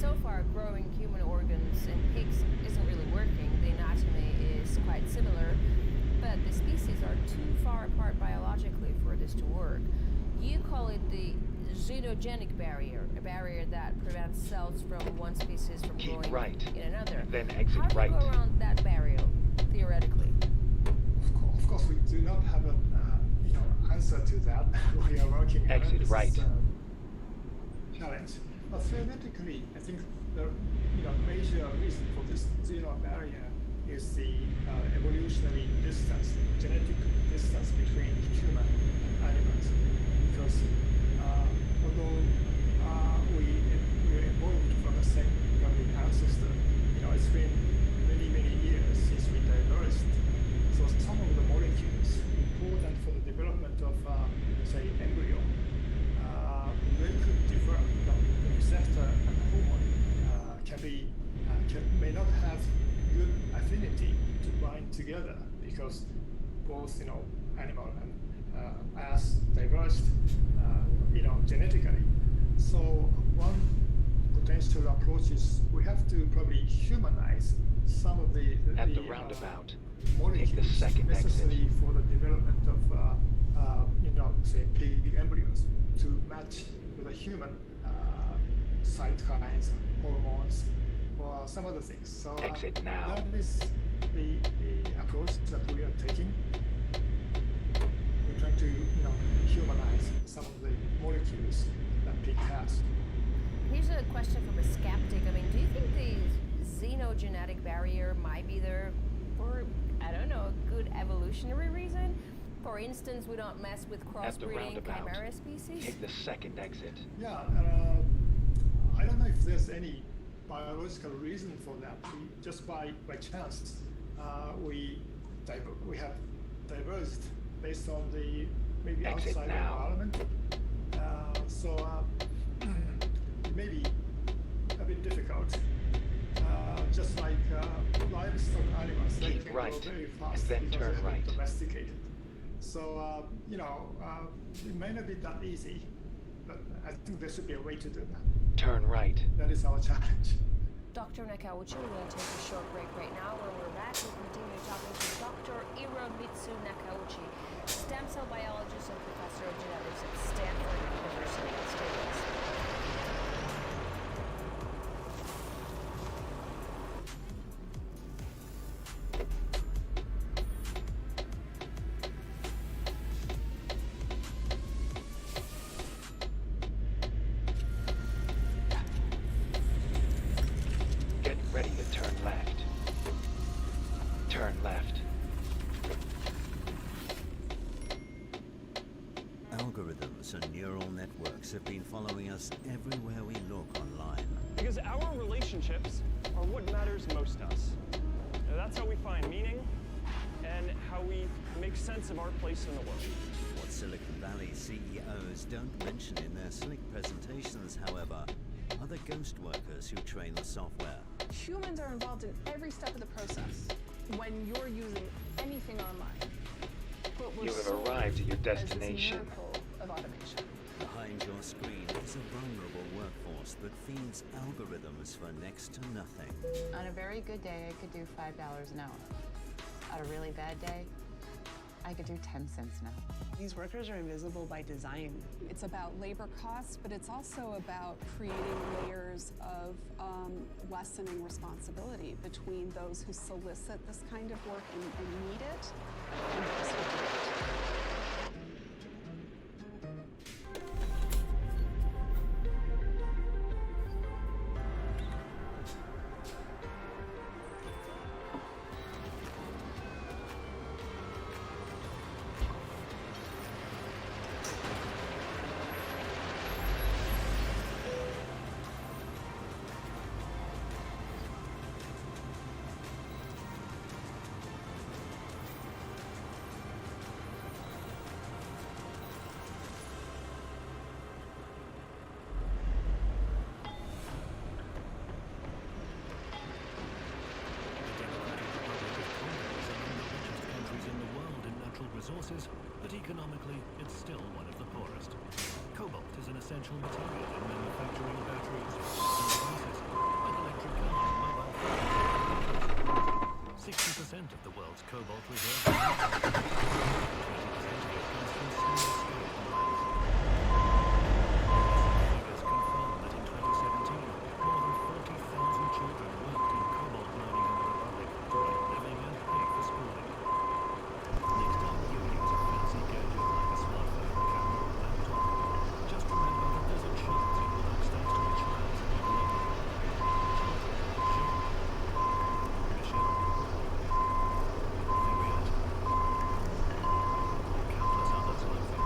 So far, growing human organs in pigs isn't really working. The anatomy is quite similar, but the species are too far apart biologically for this to work. You call it the xenogenic barrier, a barrier that prevents cells from one species from growing in another. Then exit How do you go around that barrier, theoretically? Of course, we do not have an answer to that. We are working on this challenge. But theoretically, I think the major reason for this xeno barrier is the evolutionary distance, genetic distance between human and animals. Because although we evolved from the same ancestor, it's been many years since we diverged. So some of the molecules important for the development of, say, embryo, they could differ. The receptor and hormone may not have good affinity to bind together because both, animal and us diverged, genetically. So one potential approach is we have to probably humanize some of the roundabout. molecules Take the second necessary for the development of, say, pig embryos to match with a human cytokines, hormones, or some other things. So exit now. That is the approach that we are taking. We're trying to, humanize some of the molecules that pig has. Here's a question from a skeptic. I mean, do you think the xenogenetic barrier might be there for, I don't know, a good evolutionary reason? For instance, we don't mess with crossbreeding chimera species? Take the second exit. Yeah, I don't know if there's any biological reason for that. Just by chance, we have diverged based on the maybe exit outside now. environment. It may be a bit difficult. Just like livestock animals, they can right, grow very fast and then because turn they're right. domesticated. So it may not be that easy, but I think there should be a way to do that. Turn right. That is our challenge. Dr. Nakauchi, we're going to take a short break right now. When we're back, we'll continue talking to Dr. Hiromitsu Nakauchi, stem cell biologist and professor of genetics at Stanford University. Stay with us. us everywhere we look online. Because our relationships are what matters most to us. Now, that's how we find meaning and how we make sense of our place in the world. What Silicon Valley CEOs don't mention in their slick presentations, however, are the ghost workers who train the software. Humans are involved in every step of the process when you're using anything online. But we're You have sold arrived at your as this destination. miracle of automation. Behind your screen is a vulnerable workforce that feeds algorithms for next to nothing. On a very good day, I could do $5 an hour. On a really bad day, I could do 10 cents an hour. These workers are invisible by design. It's about labor costs, but it's also about creating layers of lessening responsibility between those who solicit this kind of work and need it, and those who don't. Resources, but economically, it's still one of the poorest. Cobalt is an essential material in manufacturing batteries and devices, like electric cars and mobile phones. 60% of the world's cobalt reserves are 20% of it comes from small-scale mines. Figures confirm that in 2017, more than 40,000 children worked in cobalt mining in the Republic to earn a living and pay for schooling. Next time you use a fancy gadget like a smartphone, camera, or laptop, just remember that there's a chance it will look thanks to a child's hard labor. Children, Jean, Michelle, Henriette, countless others like them.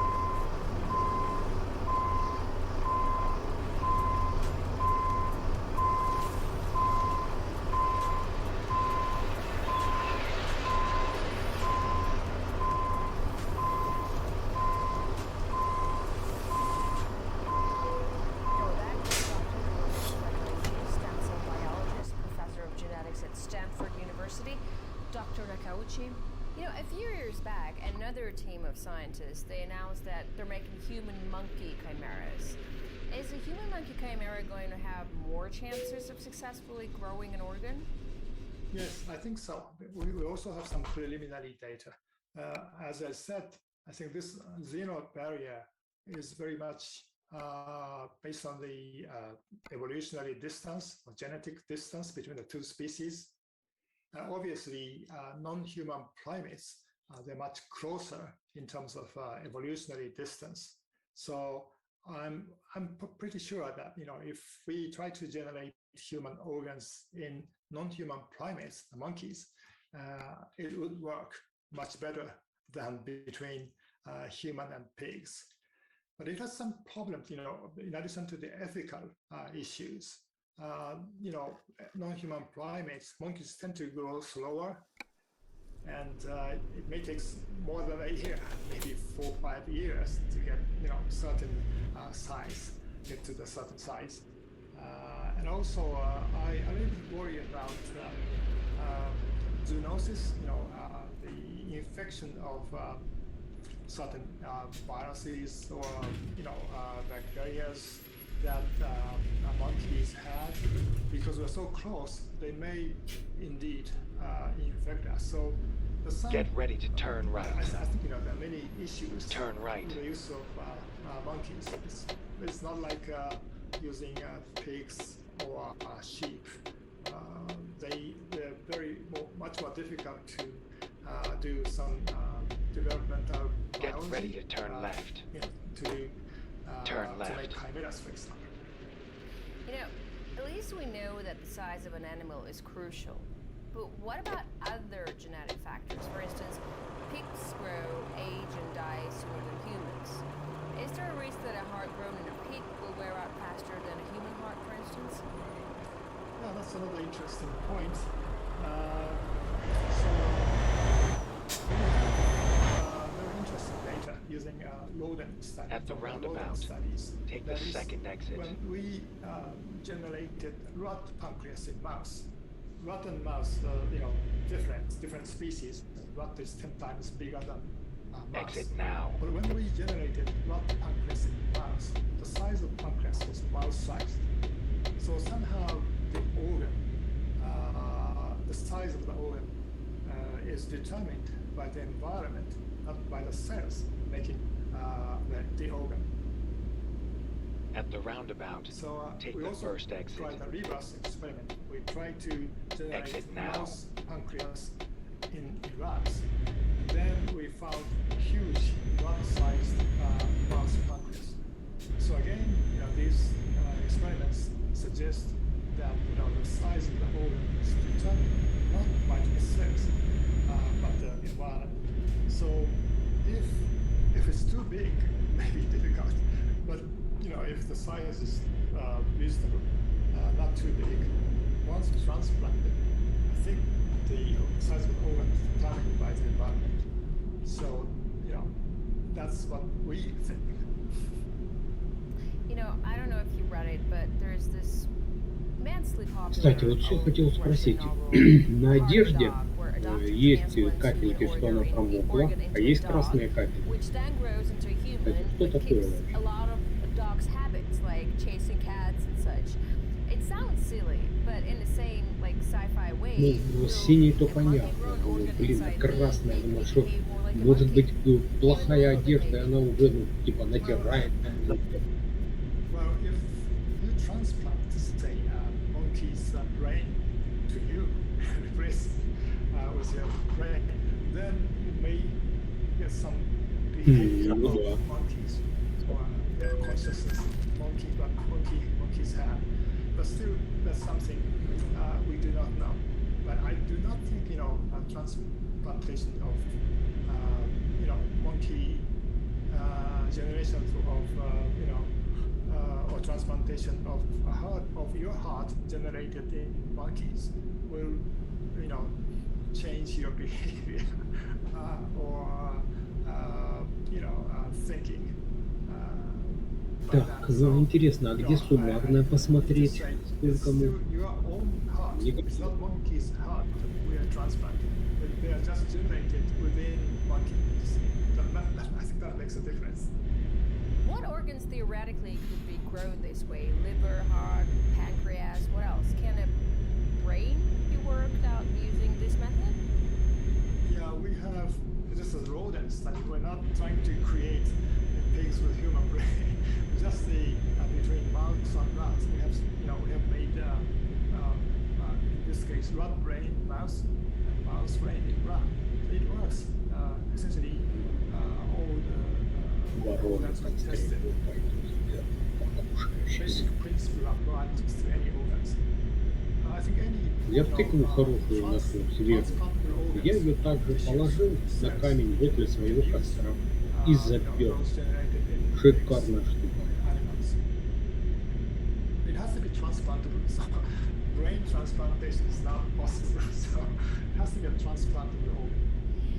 Dr. Nakauchi. You know, a few years back, another team of scientists, they announced that they're making human-monkey chimeras. Is a human-monkey chimera going to have more chances of successfully growing an organ? Yes, I think so. We also have some preliminary data. As I said, I think this xeno barrier is very much based on the evolutionary distance or genetic distance between the two species. Obviously, non-human primates, they're much closer in terms of evolutionary distance. So I'm pretty sure that, you know, if we try to generate human organs in non-human primates, the monkeys, it would work much better than between human and pigs. But it has some problems, you know, in addition to the ethical issues. You know, non-human primates, monkeys tend to grow slower, and it may take more than a year, maybe 4 or 5 years to get, you know, certain size, get to the certain size. And also, I really worry about zoonosis, you know, the infection of certain viruses or, you know, bacteria that monkeys have. Because we're so close, they may indeed infect us. So get ready to turn right. I think, you know, there are many issues. Turn right. In the use of monkeys. It's not like using pigs or sheep. They're much more difficult to do some developmental Get biology. ready to turn left. You know, to turn to left. make chimeras, for example. You know, at least we know that the size of an animal is crucial. But what about other genetic factors? For instance, pigs grow, age, and die sooner than humans. Is there a risk that a heart grown in a pig will wear out faster than a human heart, for instance? Yeah, that's another interesting point. Very interesting data using rodent studies. At the roundabout, take the second exit. When we generated rat pancreas in mouse, rat and mouse, different species. Rat is 10 times bigger than mouse. Exit now. But when we generated rat pancreas in mouse, the size of pancreas was mouse-sized. So somehow the organ, the size of the organ is determined by the environment, not by the cells making the organ. At the roundabout, So take we the also first exit. tried a reverse experiment. We tried to generate Exit now. mouse pancreas in rats. Then we found huge rat-sized mouse pancreas. So again, these experiments suggest that the size of the organ is determined not by the cells, but the environment. So if it's too big, it may be difficult. But if the size is reasonable, not too big, once transplanted, I think the size of the organ is determined by the environment. So that's what we think. I don't know if you read it, but there's this immensely popular. Кстати, вот что хотел спросить. На одежде есть капельки, что она промокла, а есть красные капельки. Это что такое вообще? A lot of dogs' habits, like chasing cats and such. It sounds silly, but in the same sci-fi way. Ну, синий то понятно. Блин, а красная, думаю, что может быть плохая одежда, и она уже натирает. Well, if you transplant, say, monkey's brain to you, replace with your brain, then you may get some behavior of monkeys, or their consciousness monkeys have. But still, that's something we do not know. But I do not think, transplantation of, monkey generation of, or transplantation of a heart, of your heart generated in monkeys will, change your behavior or, thinking. Так, ну интересно, а где суммарно посмотреть, сколько мы? It's not monkey's heart we are transplanting. They are just generated within monkeys. I think that makes a difference. What organs theoretically could be grown this way? Liver, heart, pancreas, what else? Can a brain be worked out using this method? Yeah, we have just a rodent study. We're not trying to create pigs with human brain. Just between mouse and rats, we have made in this case rat brain mouse and mouse brain in rat. It works. Essentially, all the organs are tested. Basic principle applies to any organs. I think any. Я тыкву хорошую нашел, свежую. Я ее также положил на камень возле своего костра и запер. Шикарная штука. It has to be transplantable. So brain transplantation is not possible. So it has to be a transplantable organ.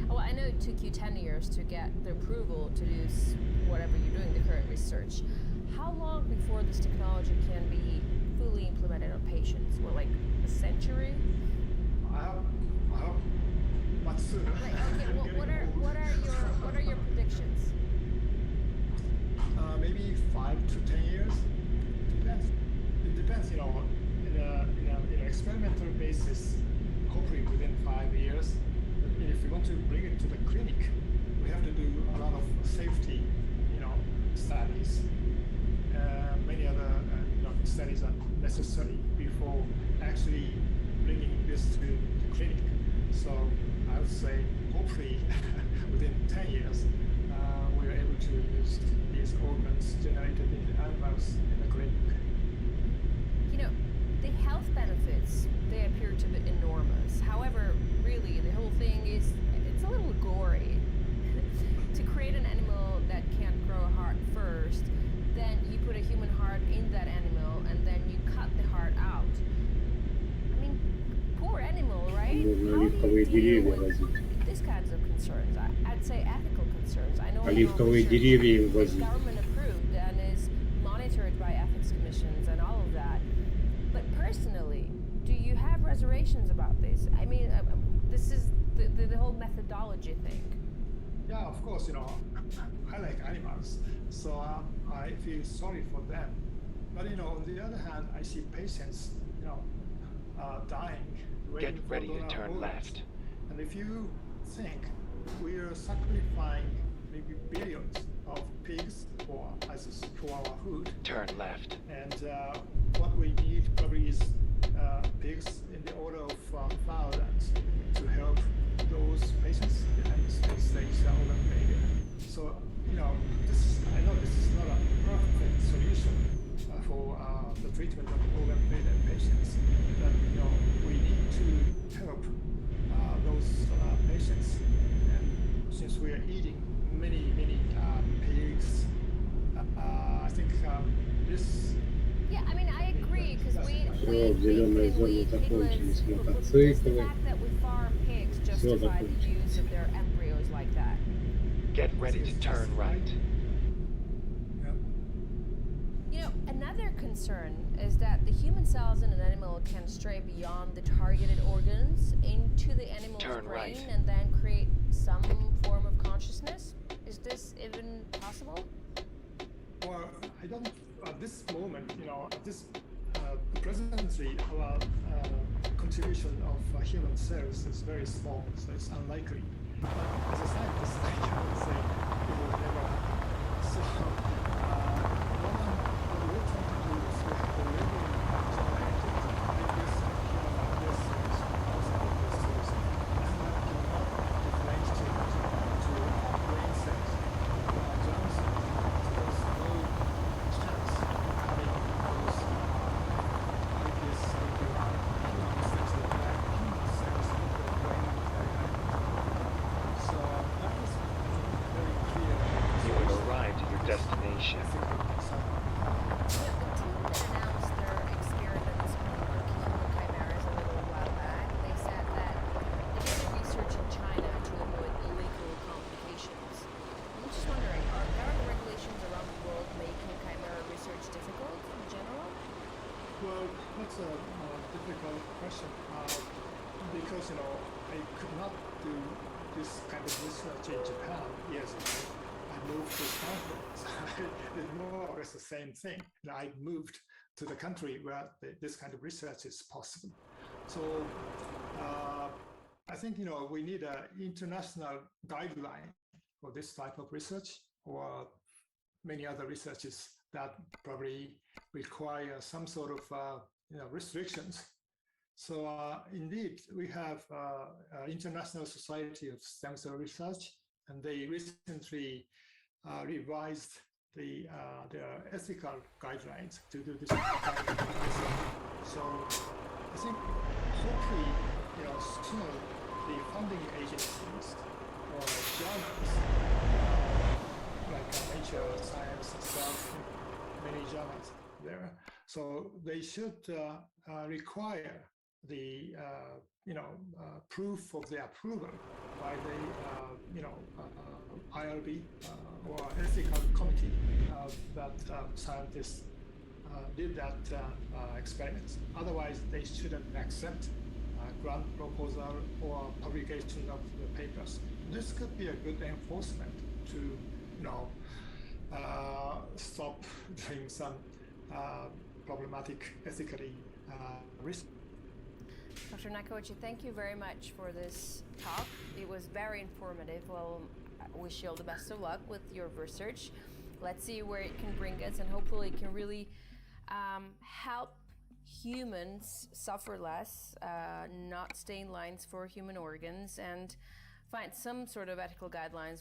Well, I know it took you 10 years to get the approval to do whatever you're doing, the current research. How long before this technology can be fully implemented on patients? What, like a century? I hope much sooner. Okay, what are your predictions? Maybe 5 to 10 years. It depends, in an experimental basis. Hopefully within 5 years. If we want to bring it to the clinic, we have to do a lot of safety, studies. Many other studies are necessary before actually bringing this to the clinic. So I would say, hopefully, within 10 years, we are able to use these organs generated in the animals in the clinic. The health benefits, they appear to be enormous. However, really, the whole thing it's a little gory. To create an animal that can't grow a heart first, then you put a human heart in that animal and then you cut the heart out. I mean, poor animal, right? Можно How do оливковые you deal деревья with возить. these kinds of concerns? I'd say ethical concerns. I know Оливковые research деревья им is возить. government approved and is monitored by ethics commissions and all of that. But personally, do you have reservations about this? I mean, this is the whole methodology thing. Yeah, of course, I like animals, so I feel sorry for them. But, on the other hand, I see patients, dying, waiting Get for ready to donor turn organs. left. And if you think we are sacrificing maybe billions of pigs for our food, Turn left. and what we need probably is pigs in the order of thousands to help those patients in the United States organ failure. So, I know this is not a perfect solution for the treatment of organ failure patients, but we need to help those patients. And since we are eating many pigs, I think this. Yeah, I mean, I agree, because we Все, в зеленой зоне закончились does the мотоциклы. fact that we farm pigs Все justify the закончилось. use of their embryos like that? Get ready to turn right. Another concern is that the human cells in an animal can stray beyond the targeted organs into the animal's Turn brain right. and then create some form of consciousness. Is this even possible? Well, I don't, at this moment, at this presently, our contribution of human cells is very small, so it's unlikely. But as a scientist, I cannot say it will never happen. So, what we're trying to do is we have already generated previous human cells outside of these cells, and that cannot differentiate to brain cells, germ cells. So there's no chance of having those previous nuclear cells that have human cells in the brain of the animal. So that is, I think, very clear. You have arrived at your destination. The team that announced their experiments on monkey human chimeras a little while back, they said that they did research in China to avoid illegal complications. I'm just wondering, are there regulations around the world making chimera research difficult in general? Well, that's a difficult question because I could not do this kind of research in Japan years ago. I moved to Stanford. I did more or less the same thing. I moved to the country where this kind of research is possible. So I think we need an international guideline for this type of research, or many other researches that probably require some sort of restrictions. So indeed, we have International Society of Stem Cell Research, and they recently revised their ethical guidelines to do this kind of research. So I think hopefully, soon the funding agencies or journals like Nature, Science, and stuff, many journals there. So they should require the proof of the approval by the IRB or ethical committee that scientists did that experiment. Otherwise, they shouldn't accept grant proposal or publication of the papers. This could be a good enforcement to stop doing some problematic ethically risk. Dr. Nakauchi, thank you very much for this talk. It was very informative. Well, I wish you all the best of luck with your research. Let's see where it can bring us, and hopefully it can really help humans suffer less, not stay in lines for human organs, and find some sort of ethical guidelines